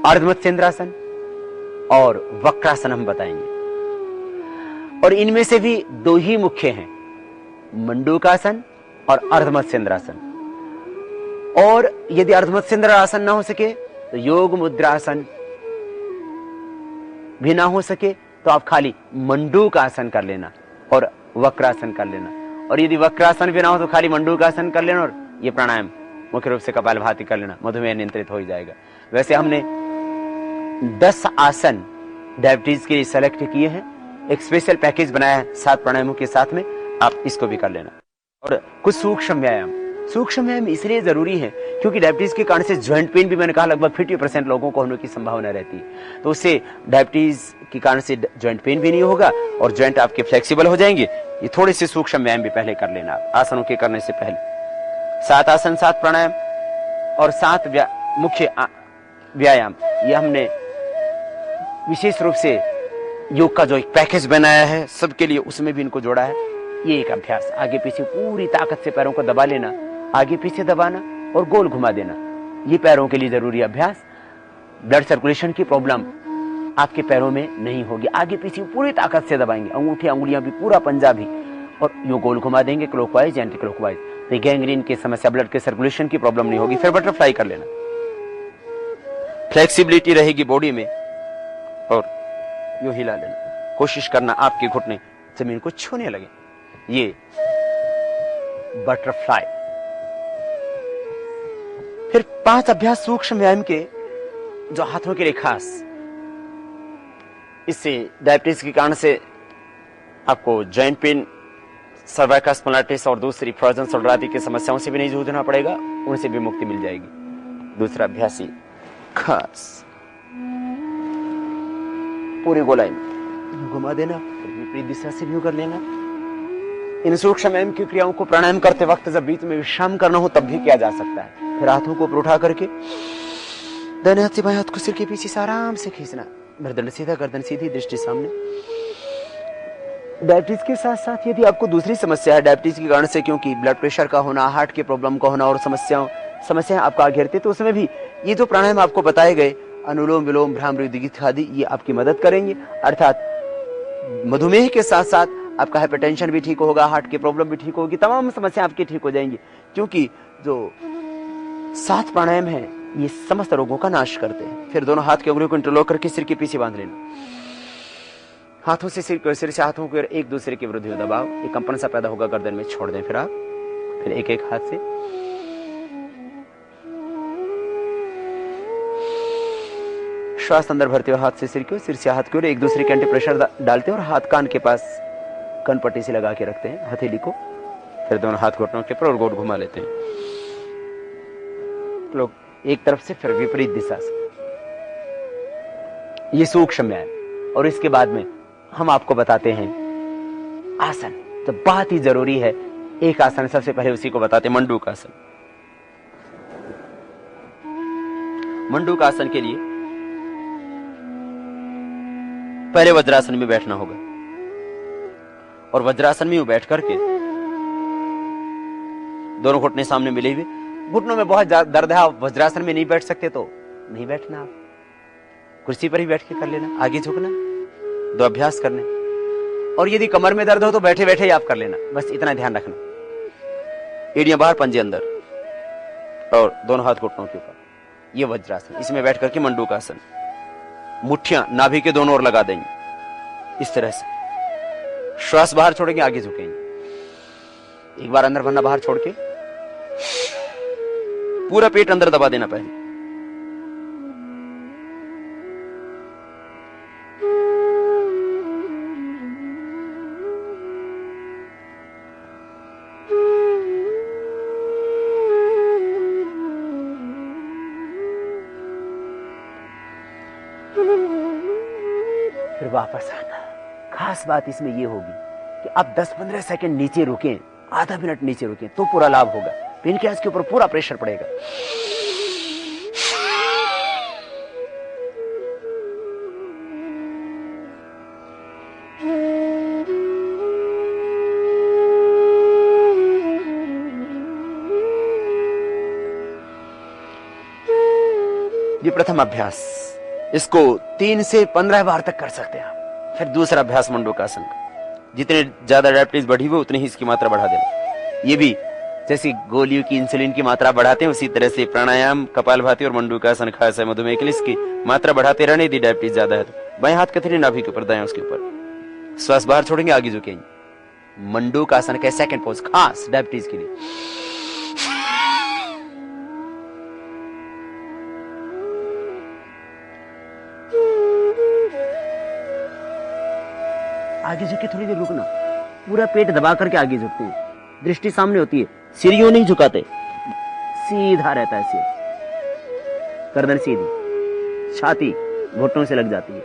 अर्धमत्स्येंद्रासन और वक्रासन हम बताएंगे। और इनमें से भी 2 ही मुख्य हैं, मंडूकासन और अर्धमत्स्येंद्रासन। और यदि अर्धमत्स्येंद्रासन ना हो सके तो योग मुद्रासन भी ना हो सके तो आप खाली मंडूकासन कर लेना और वक्रासन कर लेना। और यदि वक्रासन भी ना हो तो खाली मंडूकासन कर लेना और ये प्राणायाम मुख्य रूप से कपालभाति कर लेना, मधुमेह नियंत्रित हो जाएगा। वैसे हमने 10 आसन डायबिटीज के लिए सेलेक्ट किए हैं, एक स्पेशल पैकेज बनाया है 7 प्राणायामों के साथ में, आप इसको भी कर लेना। और कुछ सूक्ष्म व्यायाम। सूक्ष्म व्यायाम इसलिए जरूरी है क्योंकि डायबिटीज के कारण से ज्वाइंट पेन भी, मैंने कहा, लगभग 50% लोगों को होने की संभावना रहती है। तो उससे डायबिटीज के कारण से ज्वाइंट पेन भी नहीं होगा और ज्वाइंट आपके फ्लेक्सिबल हो जाएंगे। ये थोड़े से सूक्ष्म व्यायाम भी पहले कर लेना आसनों के करने से पहले। 7 आसन, 7 प्राणायाम और 7 मुख्य व्यायाम, ये हमने विशेष रूप से योग का जो एक पैकेज बनाया है सबके लिए, उसमें भी इनको जोड़ा है। ये एक अभ्यास, आगे पीछे पूरी ताकत से पैरों को दबा लेना, आगे पीछे दबाना और गोल घुमा देना, ये पैरों के लिए जरूरी अभ्यास। ब्लड सर्कुलेशन की प्रॉब्लम आपके पैरों में नहीं होगी। आगे पीछे पूरी ताकत से दबाएंगे, अंगूठे अंगुलियां भी, पूरा पंजा भी, और यूं गोल घुमा देंगे क्लॉकवाइज एंटी क्लॉकवाइज। तो गैंग्रीन की समस्या, ब्लड के सर्कुलेशन की प्रॉब्लम नहीं होगी। फिर बटरफ्लाई कर लेना, फ्लेक्सिबिलिटी रहेगी बॉडी में, और यूं हिला लेना। कोशिश करना आपके घुटने जमीन को छूने लगे। ये बटरफ्लाई। फिर 5 अभ्यास सूक्ष्म व्यायाम के जो हाथों के लिए खास, इससे डायबिटीज के कारण से आपको जॉइंट पेन, सर्वाइकल स्पॉन्डिलाइटिस और दूसरी फ्रोजन शोल्डर आदि की समस्याओं से भी नहीं जूझना पड़ेगा, उनसे भी मुक्ति मिल जाएगी। दूसरा अभ्यास ही खास, पूरी गोलाई में घुमा देना, विपरीत दिशा से भी कर लेना। इन सूक्ष्म व्यायाम की क्रियाओं को प्राणायाम करते वक्त जब बीच में विश्राम करना हो तब भी किया जा सकता है। फिर हाथों को ऊपर उठा करके दाहिने हाथ से बाएं हाथ को सिर के पीछे से आराम से खींचना, गर्दन सीधा, गर्दन सीधी, दृष्टि सामने। डायबिटीज के साथ साथ यदि आपको दूसरी समस्या है डायबिटीज के कारण से, क्योंकि ब्लड प्रेशर का होना, हार्ट की प्रॉब्लम का होना और समस्याएं आपको घेरते, तो उसमें भी ये जो प्राणायाम आपको बताए गए अनुलोम विलोम भ्रामरी उद्गीत आदि ये आपकी मदद करेंगे। अर्थात मधुमेह के साथ साथ आपका हाइपरटेंशन भी ठीक होगा, हार्ट की प्रॉब्लम भी ठीक होगी, तमाम समस्या आपकी ठीक हो जाएंगी, क्योंकि जो 7 प्राणायाम है ये समस्त रोगों का नाश करते हैं। फिर दोनों हाथ की उंगलियों को इंटरलॉक करके सिर के पीछे बांध लेना, हाथों से सिर से हाथों को एक दूसरे के विरुद्ध दबाव, एक कंपन सा पैदा होगा गर्दन में, छोड़ दें। फिर आप फिर एक एक हाथ से श्वास अंदर भरते हुए हाथ से सिर की ओर, सिर से हाथ की ओर एक दूसरे के एंटी प्रेशर डालते हैं और हाथ कान के पास कनपट्टी से लगा के रखते हैं हथेली को। फिर दोनों हाथ घुटनों के ऊपर और गोल घुमा लेते हैं लोग एक तरफ से फिर विपरीत दिशा से। ये सूक्ष्म है। और इसके बाद में हम आपको बताते हैं आसन, तो बहुत ही जरूरी है एक आसन, सबसे पहले उसी को बताते हैं, मंडूक आसन। मंडूक आसन के लिए पहले वज्रासन में बैठना होगा और वज्रासन में बैठ करके दोनों घुटने सामने मिले हुए, घुटनों में बहुत दर्द है, आप वज्रासन में नहीं बैठ सकते तो नहीं बैठना, आप कुर्सी पर ही बैठ के कर लेना, आगे झुकना, 2 अभ्यास करने। और यदि कमर में दर्द हो तो बैठे बैठे ही आप कर लेना, बस इतना ध्यान रखना। एड़ियां बाहर, पंजे अंदर और दोनों हाथ घुटनों के ऊपर, ये वज्रासन। इसमें बैठ करके मंडूक आसन, मुट्ठियां नाभि के दोनों ओर लगा देंगे इस तरह से, श्वास बाहर छोड़ेंगे, आगे झुकेंगे, एक बार अंदर भरना, बाहर छोड़ के पूरा पेट अंदर दबा देना पहले। फिर वापस आना। खास बात इसमें यह होगी कि आप 10-15 सेकंड नीचे रुकें, आधा मिनट नीचे रुकें तो पूरा लाभ होगा, पेनक्रियास के ऊपर पूरा प्रेशर पड़ेगा। ये प्रथम अभ्यास, इसको 3 से 15 बार तक कर सकते हैं आप। फिर दूसरा अभ्यास मंडूकासन का, जितने ज्यादा डायबिटीज बढ़ी हुई उतनी ही इसकी मात्रा बढ़ा देना। ये भी जैसे गोलियों की इंसुलिन की मात्रा बढ़ाते हैं उसी तरह से प्राणायाम, कपालभाति और मंडूकासन खास है मधुमेह के लिए, इसकी मात्रा बढ़ाते रहने, यदि डायबिटीज ज्यादा है तो। बाएं हाथ कथनी नाभि के ऊपर, दाएं उसके ऊपर, श्वास बाहर छोड़ेंगे, आगे झुकेंगे। मंडूकासन का सेकंड पोज खास डायबिटीज के लिए। आगे झुके, थोड़ी देर रुकना, पूरा पेट दबा करके आगे झुकते हैं, दृष्टि सामने होती है, सिर यूं नहीं झुकाते, सीधा रहता है सिर, गर्दन सीधी, छाती घुटनों से लग जाती है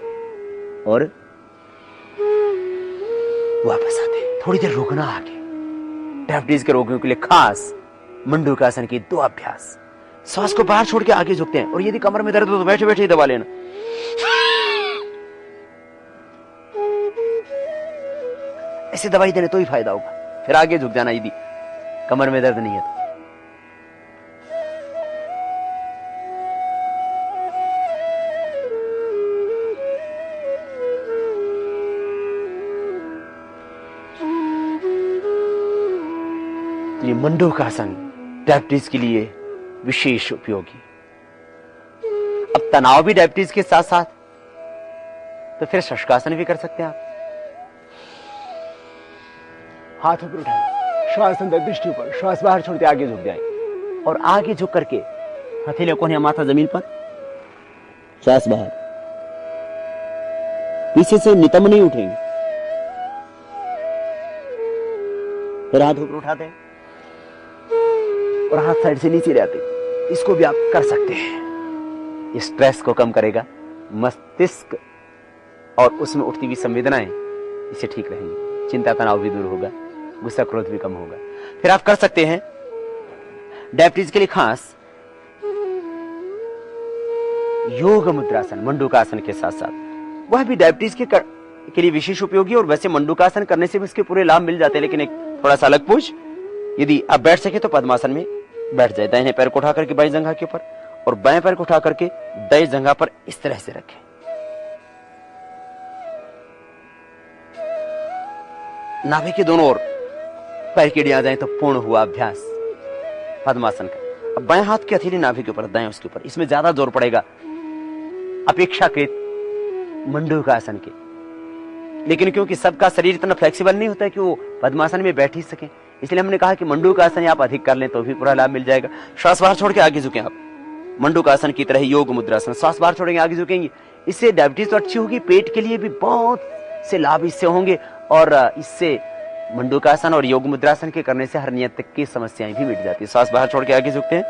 और वापस आते हैं। थोड़ी देर रुकना आगे। डायबिटीज के रोगियों के लिए खास मंडूकासन की 2 अभ्यास। श्वास को बाहर छोड़ के आगे झुकते हैं और यदि कमर में दर्द हो तो बैठे बैठे ही दबा लेना। ऐसे दवाई देने तो ही फायदा होगा। फिर आगे झुक जाना यदि कमर में दर्द नहीं है तो। ये मंडूकासन डायबिटीज के लिए विशेष उपयोगी। अब तनाव भी डायबिटीज के साथ साथ, तो फिर शशकासन भी कर सकते हैं आप। हाथ ऊपर उठाएं, श्वास अंदर, दृष्टि ऊपर, श्वास बाहर छोड़ते आगे झुक जाए और आगे झुक करके हथेली कोहनियां माथा जमीन पर, श्वास बाहर, पीछे से नितंब नहीं उठेंगे। फिर हाथ ऊपर उठाते हैं और हाथ साइड से नीचे रहते। इसको भी आप कर सकते हैं। स्ट्रेस को कम करेगा, मस्तिष्क और उसमें उठती हुई संवेदनाएं इसे ठीक रहेंगी, चिंता तनाव भी दूर होगा, गुस्सा क्रोध भी कम होगा। फिर आप कर सकते हैं डायबिटीज के लिए खास योग मुद्रासन मंडूकासन के साथ साथ, वह भी डायबिटीज के लिए विशेष उपयोगी। और वैसे मंडूकासन करने से भी उसके पूरे लाभ मिल जाते हैं, लेकिन एक थोड़ा सा अलग पूछ, यदि आप बैठ सके तो पद्मासन में बैठ जाए, दाहिने पैर को उठा करके बाईं जंघा के ऊपर और बाएं पैर को उठा करके दाएं जंघा पर इस तरह से रखें। नाभि के दोनों ओर पैर की एड़ियां आ जाए तो पूर्ण हुआ अभ्यास पद्मासन का। अब बाएं हाथ की हथेली नाभि के ऊपर, दाएं उसके ऊपर, इसमें ज्यादा जोर पड़ेगा अपेक्षाकृत मंडूकासन के। लेकिन क्योंकि सबका शरीर इतना फ्लेक्सिबल नहीं होता है कि वो पद्मासन में बैठ ही सके, इसलिए हमने कहा कि मंडूकासन आप अधिक कर लें तो भी पूरा लाभ मिल जाएगा। श्वास बाहर छोड़ के आगे झुकें आप, मंडूकासन की तरह योग मुद्रासन। श्वास बाहर छोड़ेंगे, आगे झुकेंगे, इससे डायबिटीज तो अच्छी होगी, पेट के लिए भी बहुत से लाभ इससे होंगे। और इससे मंडूकासन और योग मुद्रासन के करने से हर्निया तक की समस्याएं भी मिट जाती है। श्वास बाहर छोड़ के आगे झुकते हैं,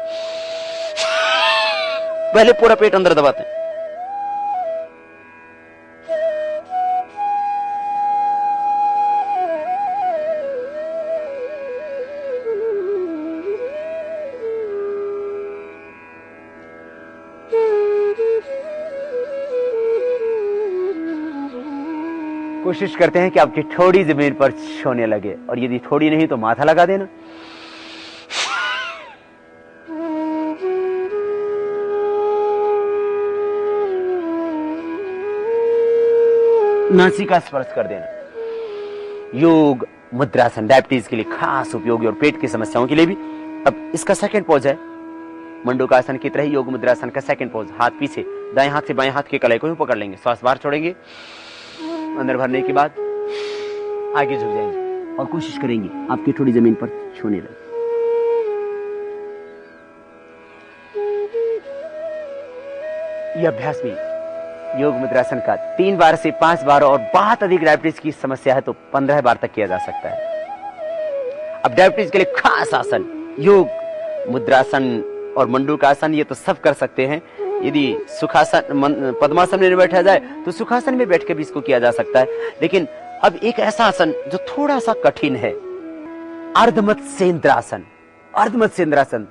पहले पूरा पेट अंदर दबाते हैं। कोशिश करते हैं कि आपकी ठोड़ी जमीन पर छूने लगे, और यदि ठोड़ी नहीं तो माथा लगा देना। नासिका स्पर्श कर देना। योग मुद्रासन डायबिटीज के लिए खास उपयोगी और पेट की समस्याओं के लिए भी। अब इसका सेकंड पोज है मंडूकासन की तरह योग मुद्रासन का सेकंड पोज। हाथ पीछे, दाएं हाथ से बाएं हाथ के कलाई को भी पकड़ लेंगे। श्वास बाहर छोड़ेंगे, अंदर भरने के बाद आगे झुक जाएंगे और कोशिश करेंगे आपकी थोड़ी जमीन पर छूने लगे। यह अभ्यास भी योग मुद्रासन का 3 बार से 5 बार, और बहुत अधिक डायबिटीज की समस्या है तो 15 बार तक किया जा सकता है। अब डायबिटीज के लिए खास आसन योग मुद्रासन और मंडूकासन, ये तो सब कर सकते हैं। यदि सुखासन पद्मासन में बैठा जाए तो सुखासन में बैठ के भी इसको किया जा सकता है। लेकिन अब एक ऐसा आसन जो थोड़ा सा कठिन है, अर्धमत्स्येंद्रासन। अर्धमत्स्येंद्रासन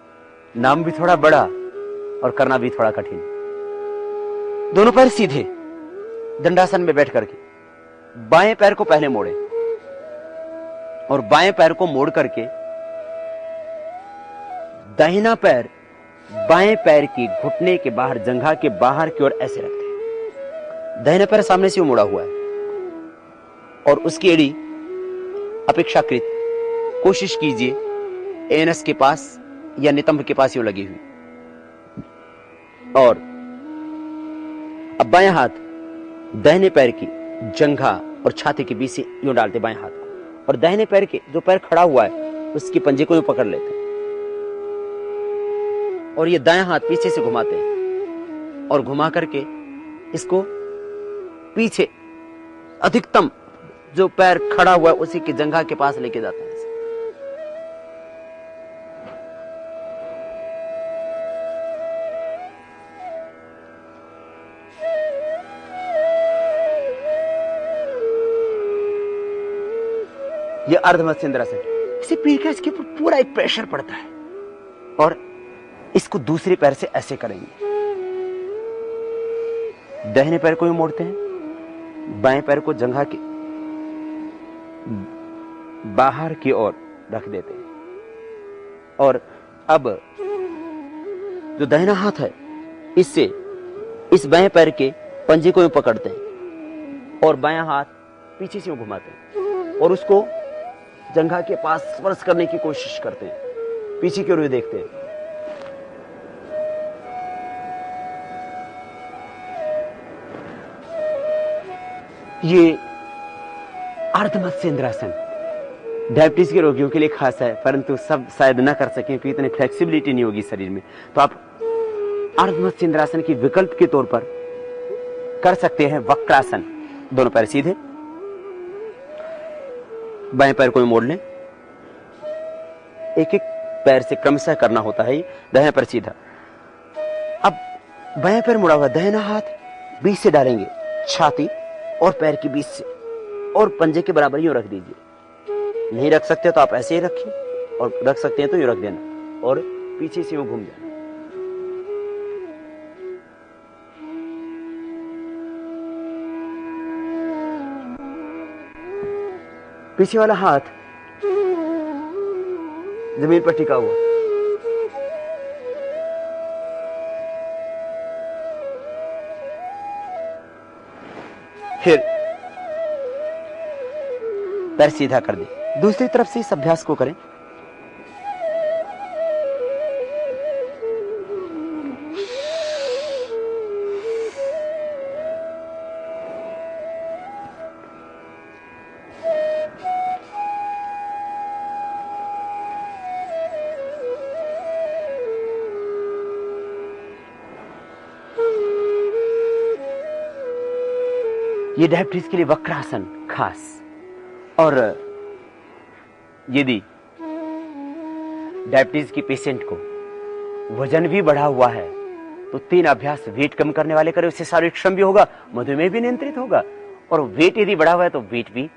नाम भी थोड़ा बड़ा और करना भी थोड़ा कठिन। दोनों पैर सीधे दंडासन में बैठ करके बाएं पैर को पहले मोड़े और बाएं पैर को मोड़ करके दाहिना पैर बाएं पैर की घुटने के बाहर, जंघा के बाहर की ओर ऐसे रखते हैं। दाहिना पैर सामने से मुड़ा हुआ है और उसकी एड़ी अपेक्षाकृत कोशिश कीजिए एनस के पास या नितंब के पास यूं लगी हुई। और अब बाएं हाथ दाहिने पैर की जंघा और छाती के बीच से यूं डालते बाएं हाथ को, और दाहिने पैर के जो पैर खड़ा हुआ है उसकी पंजे को यूं पकड़ लेते हैं और ये दायां हाथ पीछे से घुमाते हैं और घुमा करके इसको पीछे अधिकतम जो पैर खड़ा हुआ है उसी की जंघा के पास लेके जाते हैं। ये अर्धमत्स्येंद्रासन, इसे पीठ का इसके ऊपर पूरा एक प्रेशर पड़ता है और इसको दूसरे पैर से ऐसे करेंगे। दाहिने पैर को भी मोड़ते हैं, बाएं पैर को जंघा के बाहर की ओर रख देते हैं और अब जो दाहिना हाथ है इससे इस बाएं पैर के पंजे को पकड़ते हैं और बायां हाथ पीछे से घुमाते हैं और उसको जंघा के पास स्पर्श करने की कोशिश करते हैं, पीछे की ओर देखते हैं। ये अर्धमत्स्येंद्रासन डायबिटीज के रोगियों के लिए खास है, परंतु सब शायद ना कर सकें क्योंकि इतनी फ्लेक्सिबिलिटी नहीं होगी शरीर में। तो आप अर्धमत्स्येंद्रासन की विकल्प के तौर पर कर सकते हैं वक्रासन। दोनों पैर सीधे, बाएं पैर को भी मोड़ लें, एक एक पैर से क्रमशः करना होता है। दाहिना पैर सीधा, अब बाएं पैर मुड़ा हुआ, दाहिना हाथ बीच से डालेंगे, छाती और पैर के बीच से और पंजे के बराबर यूं रख दीजिए। नहीं रख सकते तो आप ऐसे ही रखिए और रख सकते हैं तो यूं रख देना और पीछे से यूं घूम जाना। पीछे वाला हाथ जमीन पर टिका हुआ, फिर पैर सीधा कर दे, दूसरी तरफ से इस अभ्यास को करें। ये डायबिटीज के लिए वक्रासन खास। और यदि डायबिटीज की पेशेंट को वजन भी बढ़ा हुआ है तो 3 अभ्यास वेट कम करने वाले करें, उससे शारीरिक श्रम भी होगा, मधुमेह भी नियंत्रित होगा। और वेट यदि बढ़ा हुआ है तो वेट भी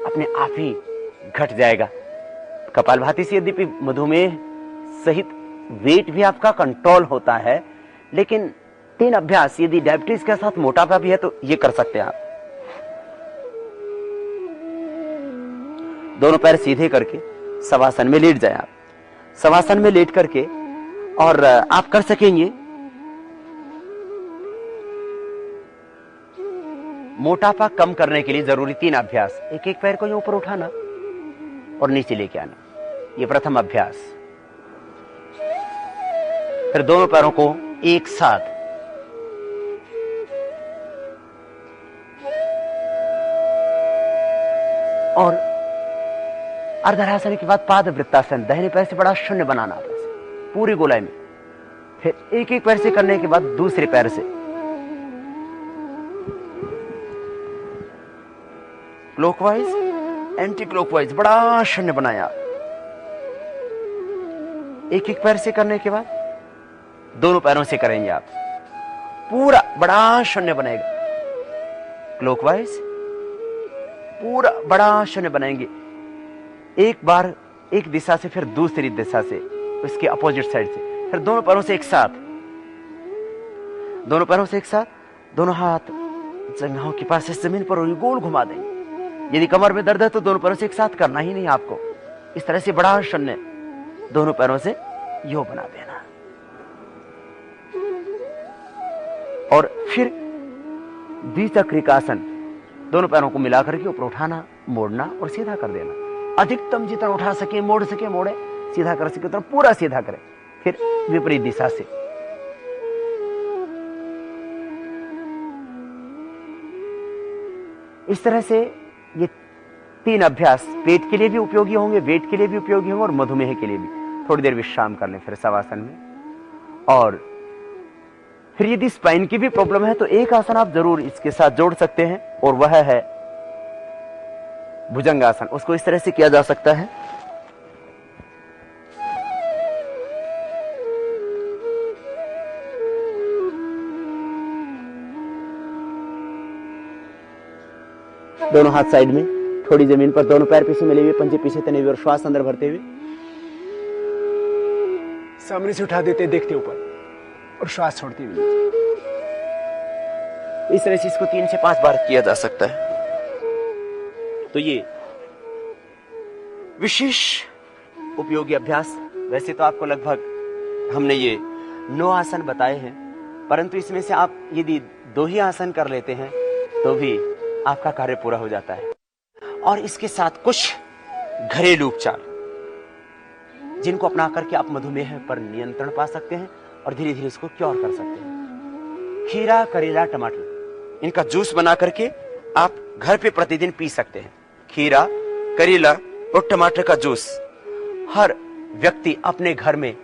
अपने आप ही घट जाएगा। कपालभाति से यद्यपि मधुमेह सहित वेट भी आपका कंट्रोल होता है, लेकिन 3 अभ्यास यदि डायबिटीज के साथ मोटापा भी है तो ये कर सकते हैं आप। दोनों पैर सीधे करके शवासन में लेट जाए आप। शवासन में लेट करके और आप कर सकेंगे मोटापा कम करने के लिए जरूरी 3 अभ्यास। एक एक पैर को यूं ऊपर उठाना और नीचे लेके आना, ये प्रथम अभ्यास। फिर दोनों पैरों को एक साथ और अर्धरासन के बाद पाद वृत्तासन, दाहिने पैर से बड़ा शून्य बनाना पूरी गोलाई में। फिर एक एक पैर से करने के बाद दूसरे पैर से क्लॉकवाइज एंटी क्लॉकवाइज बड़ा शून्य बनाया। एक एक पैर से करने के बाद दोनों पैरों से करेंगे आप, पूरा बड़ा शून्य बनेगा। क्लॉकवाइज पूरा बड़ा शून्य बनाएंगे। एक बार एक दिशा से, फिर दूसरी दिशा से, उसके अपोजिट साइड से, फिर दोनों पैरों से एक साथ, दोनों पैरों से एक साथ, दोनों हाथ जंघों के पास इस जमीन पर गोल घुमा देंगे। यदि कमर में दर्द है तो दोनों पैरों से एक साथ करना ही नहीं आपको, इस तरह से बड़ा शून्य दोनों पैरों से यो बना देना। और फिर द्विचक्रिकासन, दोनों पैरों को मिलाकर के ऊपर उठाना, मोड़ना और सीधा कर देना। अधिकतम जितना उठा सके, मोड़ सके मोड़े, सीधा कर सके तो पूरा सीधा करें। फिर विपरीत दिशा से। इस तरह से ये 3 अभ्यास पेट के लिए भी उपयोगी होंगे, वेट के लिए भी उपयोगी होंगे और मधुमेह के लिए भी। थोड़ी देर विश्राम कर लें फिर शवासन में। और फिर यदि स्पाइन की भी प्रॉब्लम है तो एक आसन आप जरूर इसके साथ जोड़ सकते हैं, और वह है भुजंगासन। उसको इस तरह से किया जा सकता है। दोनों हाथ साइड में, थोड़ी जमीन पर, दोनों पैर पीछे मिले हुए, पंजे पीछे तने हुए और श्वास अंदर भरते हुए सामने से उठा देते, देखते ऊपर और श्वास छोड़ते हुए। इस तरह से इसको 3 से 5 बार किया जा सकता है। तो ये विशेष उपयोगी अभ्यास। वैसे तो आपको लगभग हमने ये 9 आसन बताए हैं, परंतु इसमें से आप यदि 2 ही आसन कर लेते हैं तो भी आपका कार्य पूरा हो जाता है। और इसके साथ कुछ घरेलू उपचार जिनको अपना करके आप मधुमेह पर नियंत्रण पा सकते हैं और धीरे धीरे इसको क्योर कर सकते हैं। खीरा, करेला, टमाटर, इनका जूस बना करके आप घर पे प्रतिदिन पी सकते हैं। खीरा, करेला और टमाटर का जूस हर व्यक्ति अपने घर में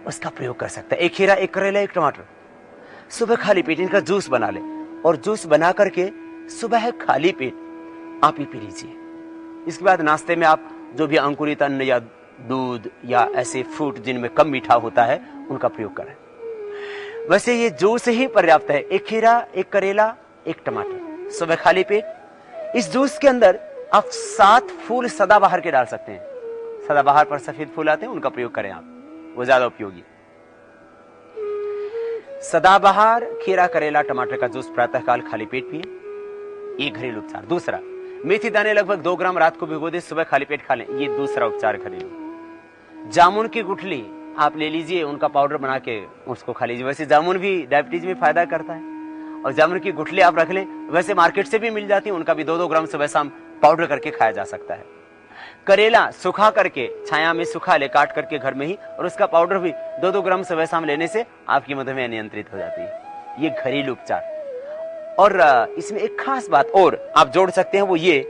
उसका प्रयोग कर सकता है। एक खीरा, एक करेला, एक टमाटर, सुबह खाली पेट इनका जूस बना ले और जूस बना करके सुबह खाली पेट आप ही पी लीजिए। इसके बाद नाश्ते में आप जो भी अंकुरित अन्न या दूध या ऐसे फ्रूट जिनमें कम मीठा होता है उनका प्रयोग करें। वैसे ये जूस ही पर्याप्त है। एक खीरा, एक करेला, एक टमाटर, सुबह खाली पेट। इस जूस के अंदर आप 7 फूल सदाबहार के डाल सकते हैं। सदाबहार पर सफेद फूल आते हैं, उनका प्रयोग करें आप, वो ज्यादा उपयोगी। सदाबहार, खीरा, करेला, टमाटर का जूस प्रातःकाल खाली पेट पिए, ये घरेलू उपचार। दूसरा, मेथी दाने लगभग 2 ग्राम रात को भिगो दे, सुबह खाली पेट खा लें, ये दूसरा उपचार घरेलू। जामुन की गुठली आप ले लीजिए, उनका पाउडर बना के उसको खा लीजिए। वैसे जामुन भी डायबिटीज में फायदा करता है। और जामुन की गुठली आप रख लें, वैसे मार्केट से भी मिल जाती है, उनका भी 2-2 ग्राम सुबह शाम पाउडर करके खाया जा सकता है। करेला सुखा करके छाया में सुखा ले काट करके घर में ही, और उसका पाउडर भी 2-2 ग्राम सुबह शाम लेने से आपकी मधुमेह नियंत्रित हो जाती है। ये घरेलू उपचार। और इसमें एक खास बात और आप जोड़ सकते हैं, वो ये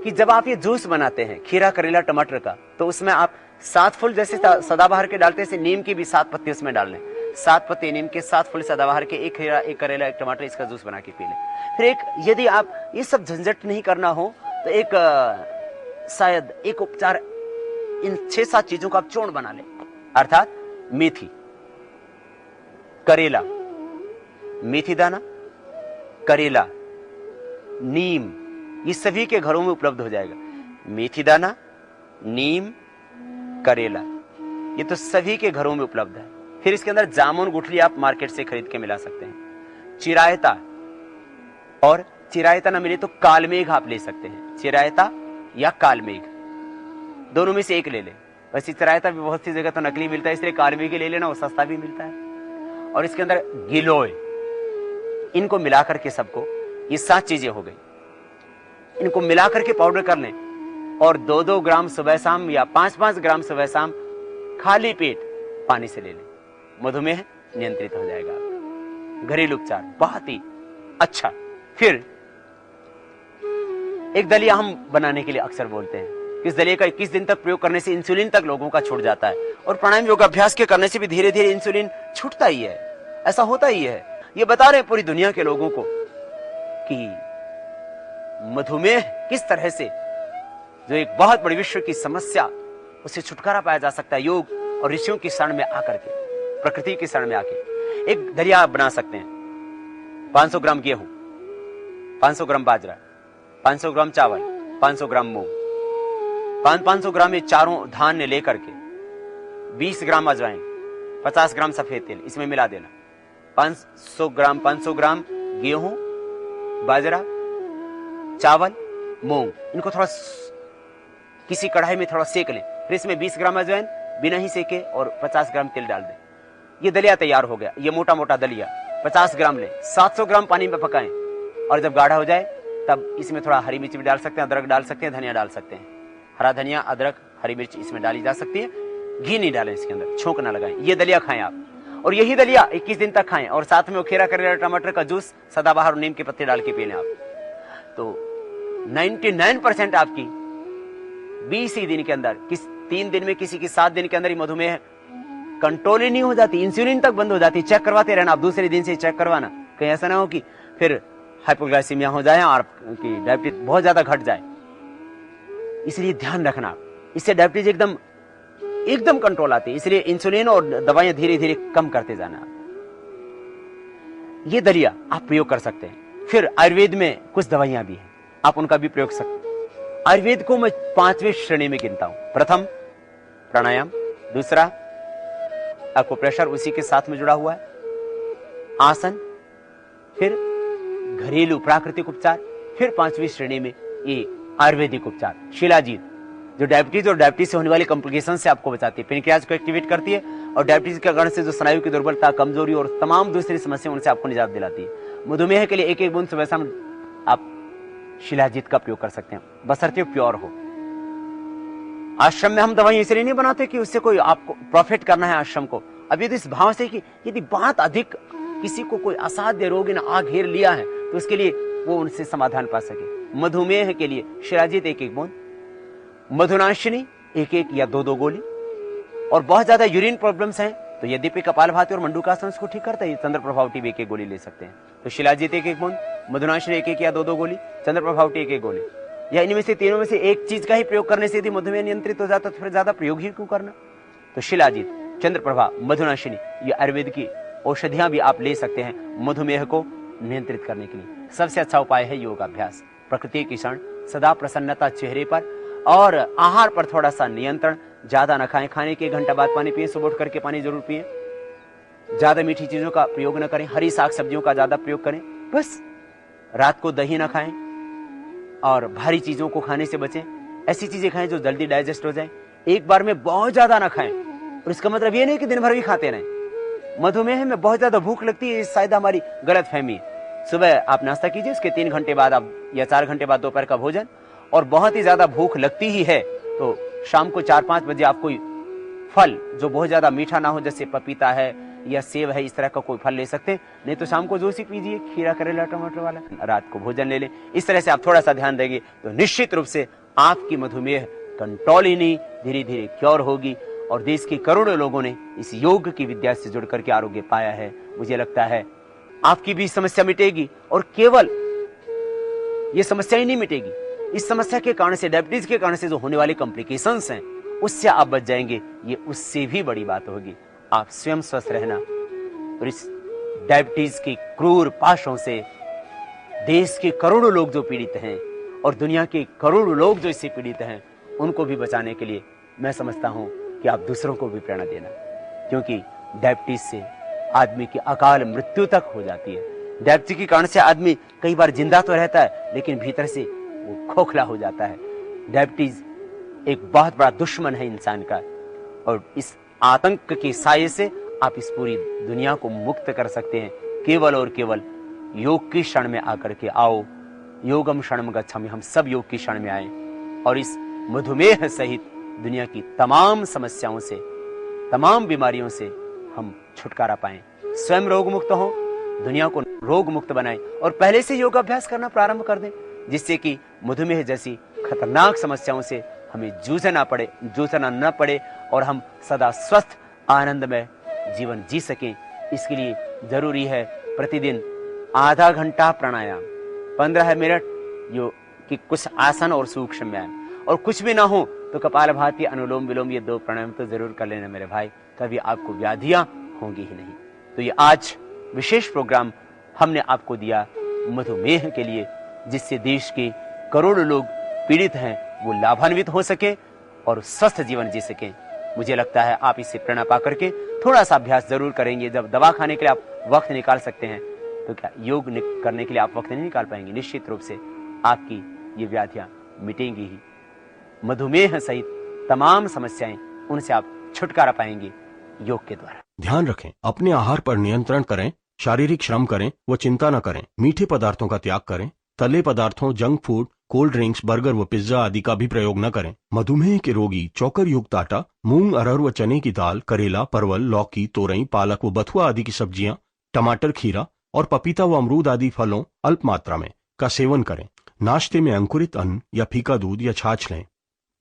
कि जब आप ये जूस बनाते हैं खीरा करेला टमाटर का, तो उसमें आप 7 फूल जैसे सदाबहार के डालते हैं, नीम की भी 7 पत्ती उसमें डाल लें। 7 पत्ती नीम के, 7 फूल सदाबहार के, 1 खीरा, 1 करेला, 1 टमाटर, इसका जूस बना के पी लें। फिर एक, यदि आप ये सब झंझट नहीं करना हो तो एक शायद एक उपचार, इन 6-7 चीजों का आप चूर्ण बना लें, अर्थात मेथी, करेला, मेथी दाना, करेला, नीम, ये सभी के घरों में उपलब्ध हो जाएगा। मेथी दाना, नीम, करेला, ये तो सभी के घरों में उपलब्ध है। फिर इसके अंदर जामुन गुठली आप मार्केट से खरीद के मिला सकते हैं। चिरायता, और चिरायता ना मिले तो कालमेघ आप ले सकते हैं। चिरायता या कालमेघ, दोनों में से एक ले लें। वैसे चिरायता भी बहुत सी जगह तो नकली मिलता है, इसलिए कालमेघ ले लेना, वो सस्ता भी मिलता है। और इसके अंदर गिलोय, इनको मिलाकर के सबको, ये 7 चीजें हो गई, इनको मिलाकर के पाउडर कर लें और 2-2 ग्राम सुबह शाम या 5-5 ग्राम सुबह शाम खाली पेट पानी से ले लें। मधुमेह नियंत्रित हो जाएगा। घरेलू उपचार बहुत ही अच्छा। फिर एक दलिया हम बनाने के लिए अक्सर बोलते हैं, इस दलिया का 21 दिन तक प्रयोग करने से इंसुलिन तक लोगों का छूट जाता है, और प्राणायाम योगाभ्यास के करने से भी धीरे धीरे इंसुलिन छूटता ही है। ऐसा होता ही है। ये बता रहे हैं पूरी दुनिया के लोगों को कि मधुमेह किस तरह से, जो एक बहुत बड़ी विश्व की समस्या, उससे छुटकारा पाया जा सकता है योग और ऋषियों की शरण में आकर के, प्रकृति की शरण में आके। एक दलिया आप बना सकते हैं। 500 ग्राम गेहूं, 500 ग्राम बाजरा, 500 ग्राम चावल, 500 ग्राम मूंग, 500 ग्राम ये चारों धान्य लेकर के 20 ग्राम अजवाइन, 50 ग्राम सफेद तेल इसमें मिला देना। 500 ग्राम गेहूं, बाजरा, चावल, मूंग, इनको थोड़ा किसी कढ़ाई में थोड़ा सेक लें। फिर इसमें 20 ग्राम अजवाइन बिना ही सेके और 50 ग्राम तेल डाल दें। ये दलिया तैयार हो गया। ये मोटा मोटा दलिया 50 ग्राम लें, 700 ग्राम पानी में पकाएं, और जब गाढ़ा हो जाए तब इसमें थोड़ा हरी मिर्च भी डाल सकते हैं, अदरक डाल सकते हैं, धनिया डाल सकते हैं। हरा धनिया, अदरक, हरी मिर्च इसमें डाली जा सकती है। घी नहीं डालें इसके अंदर, छोंक ना लगाएं। ये दलिया खाएं आप, और यही दलिया 21 दिन तक खाएं, और साथ में वो खीरा करेला टमाटर का जूस सदाबहार और नीम के पत्ते डाल के पी लें आप। तो 99% आपकी 20 ही दिन के अंदर, 3 दिन में, किसी की 7 दिन के अंदर ही मधुमेह कंट्रोल ही नहीं हो जाती, इंसुलिन तक बंद हो जाती। चेक करवाते रहना आप, दूसरे दिन से चेक करवाना, कहीं ऐसा ना हो कि फिर हाइपोग्लाइसीमिया हो जाए और आपकी डायबिटीज बहुत ज्यादा घट जाए। इसलिए ध्यान रखना, इससे डायबिटीज एकदम कंट्रोल आती है। इसलिए इंसुलिन और दवाइयां धीरे धीरे कम करते जाना। ये दलिया आप प्रयोग कर सकते हैं। फिर आयुर्वेद में कुछ दवाइयां भी हैं, आप उनका भी प्रयोग सकते हैं। आयुर्वेद को मैं 5वीं श्रेणी में गिनता हूं। प्रथम प्राणायाम, दूसरा एक्यूप्रेशर उसी के साथ में जुड़ा हुआ है, आसन, फिर घरेलू प्राकृतिक उपचार, फिर 5वीं श्रेणी में ये आयुर्वेदिक उपचार। शिलाजीत जो डायबिटीज और डायबिटीज से होने वाली कॉम्प्लिकेशन से आपको बचाती है, पेनक्रियाज को एक्टिवेट करती है, और डायबिटीज के कारण से जो स्नायु की दुर्बलता, कमजोरी और तमाम दूसरी समस्या, उनसे आपको निजात दिलाती है। मधुमेह के लिए 1-1 बूंद सुबह शाम आप शिलाजीत का प्रयोग कर सकते हैं, बशर्ते प्योर हो। आश्रम में हम दवाई इसलिए नहीं बनाते कि उससे कोई आपको प्रॉफिट करना है आश्रम को। अब यदि इस भाव से कि यदि बहुत अधिक किसी को कोई असाध्य रोग ने आ घेर लिया है, तो उसके लिए वो उनसे समाधान पा सके। मधुमेह के लिए शिलाजीत 1-1 बूंद, मधुनाशिनी 1-1 या 2-2 गोली, और बहुत ज्यादा यूरिन प्रॉब्लम्स हैं तो यद्यपि कपालभाति और मंडूकासन उसको ठीक करता है, चंद्र प्रभावटी भी 1-1 गोली ले सकते हैं। तो शिलाजीत 1-1 बूंद, मधुनाशिनी 1-1 या 2-2 गोली, चंद्र प्रभावटी 1-1 गोली, या इनमें से तीनों में से एक चीज का ही प्रयोग करने से यदि मधुमेह नियंत्रित हो जाता तो फिर ज्यादा प्रयोग ही क्यों करना। तो शिलाजीत, चंद्र प्रभा, मधुनाशिनी, ये आयुर्वेद की औषधियां भी आप ले सकते हैं मधुमेह को नियंत्रित करने के लिए। सबसे अच्छा उपाय है योगाभ्यास, प्रकृति की क्षण, सदा प्रसन्नता चेहरे पर, और आहार पर थोड़ा सा नियंत्रण। ज्यादा न खाएं, खाने के 1 घंटा बाद पानी पिए, सुबह उठ करके पानी जरूर पिए। ज्यादा मीठी चीजों का प्रयोग न करें, हरी साग सब्जियों का ज्यादा प्रयोग करें। बस रात को दही न खाएं, और भारी चीजों को खाने से बचें। ऐसी चीजें खाएं जो जल्दी डाइजेस्ट हो जाए। एक बार में बहुत ज्यादा ना खाएं, और इसका मतलब ये नहीं कि दिन भर भी खाते रहें। मधुमेह में बहुत ज्यादा भूख लगती है, ये शायद हमारी गलत फहमी है। सुबह आप नाश्ता कीजिए, उसके 3 घंटे बाद आप या 4 घंटे बाद दोपहर का भोजन, और बहुत ही ज्यादा भूख लगती ही है तो शाम को 4-5 बजे आप कोई फल जो बहुत ज्यादा मीठा ना हो, जैसे पपीता है या सेब है, इस तरह का कोई फल ले सकते हैं। नहीं तो शाम को जूस ही पीजिए, खीरा, करेला, टमाटर वाला। रात को भोजन ले लें। इस तरह से आप थोड़ा सा ध्यान देंगे तो निश्चित रूप से आपकी मधुमेह कंट्रोल ही नहीं, धीरे धीरे क्योर होगी। और देश के करोड़ों लोगों ने इस योग की विद्या से जुड़ करके आरोग्य पाया है। मुझे लगता है आपकी भी समस्या मिटेगी, और केवल ये समस्या ही नहीं मिटेगी, इस समस्या के कारण से, डायबिटीज के कारण से जो होने वाले कॉम्प्लिकेशंस हैं, उससे आप बच जाएंगे। ये उससे भी बड़ी बात होगी। आप स्वयं स्वस्थ रहना, और इस डायबिटीज की क्रूर पाशों से देश के करोड़ों लोग जो पीड़ित हैं और दुनिया के करोड़ों लोग जो इससे पीड़ित हैं, उनको भी बचाने के लिए मैं समझता हूं कि आप दूसरों को भी प्रेरणा देना, क्योंकि डायबिटीज से आदमी की अकाल मृत्यु तक हो जाती है। डायबिटीज के कारण से आदमी कई बार जिंदा तो रहता है, लेकिन भीतर से वो खोखला हो जाता है। डायबिटीज एक बहुत बड़ा दुश्मन है इंसान का, और इस आतंक के साये से आप इस पूरी दुनिया को मुक्त कर सकते हैं, केवल और केवल योग की क्षण में आकर के आओ। योगम क्षणम गच्छामि, हम सब योग की क्षण में आए और इस मधुमेह सहित दुनिया की तमाम समस्याओं से, तमाम बीमारियों से हम छुटकारा पाएं, स्वयं रोग मुक्त हो, दुनिया को रोग मुक्त बनाएं, और पहले से योगाभ्यास करना प्रारंभ कर दें, जिससे कि मधुमेह जैसी खतरनाक समस्याओं से हमें जूझना न पड़े और हम सदा स्वस्थ आनंदमय जीवन जी सकें। इसके लिए जरूरी है प्रतिदिन आधा घंटा प्राणायाम, 15 मिनट योग की कुछ आसन और सूक्ष्म व्यायाम, और कुछ भी ना हो तो कपालभाति, अनुलोम विलोम, ये 2 प्राणायाम तो जरूर कर लेना मेरे भाई, तभी आपको व्याधियां होंगी ही नहीं। तो ये आज विशेष प्रोग्राम हमने आपको दिया मधुमेह के लिए, जिससे देश के करोड़ों लोग पीड़ित हैं वो लाभान्वित हो सके और स्वस्थ जीवन जी सके। मुझे लगता है आप इससे प्रेरणा पा करके थोड़ा सा अभ्यास जरूर करेंगे। जब दवा खाने के लिए आप वक्त निकाल सकते हैं, तो क्या योग करने के लिए आप वक्त नहीं निकाल पाएंगे? निश्चित रूप से आपकी ये व्याधियां मिटेंगी ही। मधुमेह सहित तमाम समस्याएं, उनसे आप छुटकारा पाएंगे योग के द्वारा। ध्यान रखें, अपने आहार पर नियंत्रण करें, शारीरिक श्रम करें व चिंता न करें, मीठे पदार्थों का त्याग करें, तले पदार्थों, junk food, cold drinks, burger व पिज्जा आदि का भी प्रयोग न करें। मधुमेह के रोगी चौकर युक्त आटा, मूंग, अरहर व चने की दाल, करेला, परवल, लौकी, तोरई, पालक व बथुआ आदि की सब्जियां, टमाटर, खीरा और पपीता व अमरूद आदि फलों अल्प मात्रा में का सेवन करें। नाश्ते में अंकुरित अन्न या फीका दूध या छाछ लें।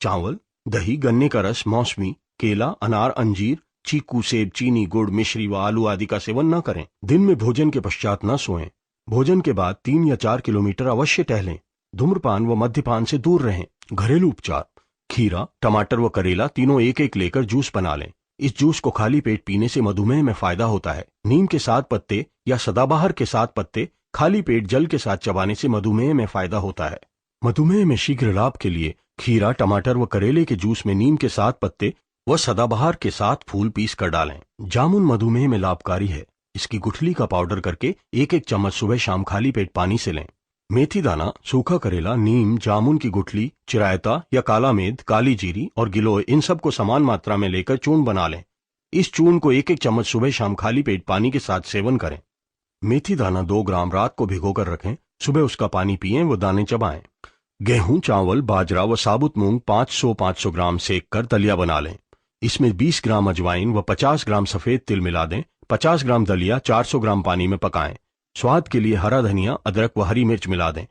चावल, दही, गन्ने का रस, मौसमी, केला, अनार, अंजीर, चीकू, सेब, चीनी, गुड़, मिश्री व आलू आदि का सेवन न करें। दिन में भोजन के पश्चात न सोएं। भोजन के बाद 3 या 4 किलोमीटर अवश्य टहलें। धूम्रपान व मद्यपान से दूर रहें। घरेलू उपचार: खीरा, टमाटर व करेला तीनों एक एक लेकर जूस बना लें। इस जूस को खाली पेट पीने से मधुमेह में फायदा होता है। नीम के 7 पत्ते या सदाबहार के 7 पत्ते खाली पेट जल के साथ चबाने से मधुमेह में फायदा होता है। मधुमेह में शीघ्र लाभ के लिए खीरा, टमाटर व करेले के जूस में नीम के 7 पत्ते व सदाबहार के 7 फूल पीस कर डालें। जामुन मधुमेह में लाभकारी है। इसकी गुठली का पाउडर करके 1-1 चम्मच सुबह शाम खाली पेट पानी से लें। मेथी दाना, सूखा करेला, नीम, जामुन की गुठली, चिरायता या काला मेद, काली जीरी और गिलोय, इन सब को समान मात्रा में लेकर चूर्ण बना लें। इस चूर्ण को 1-1 चम्मच सुबह शाम खाली पेट पानी के साथ सेवन करें। मेथी दाना 2 ग्राम रात को भिगोकर रखें, सुबह उसका पानी पिएं व दाने चबाएं। गेहूं, चावल, बाजरा व साबुत मूंग 500-500 ग्राम सेक कर दलिया बना लें। इसमें 20 ग्राम अजवाइन व 50 ग्राम सफेद तिल मिला दें। 50 ग्राम दलिया 400 ग्राम पानी में पकाएं। स्वाद के लिए हरा धनिया, अदरक व हरी मिर्च मिला दें।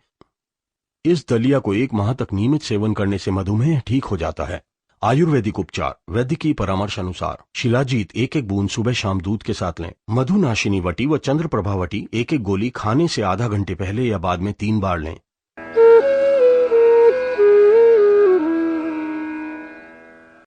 इस दलिया को 1 माह तक नियमित सेवन करने से मधुमेह ठीक हो जाता है। आयुर्वेदिक उपचार: वैद्य की परामर्श अनुसार शिलाजीत 1-1 बूंद सुबह शाम दूध के साथ लें। मधुनाशिनी वटी व चंद्र प्रभा वटी 1-1 गोली खाने से आधा घंटे पहले या बाद में 3 बार लें।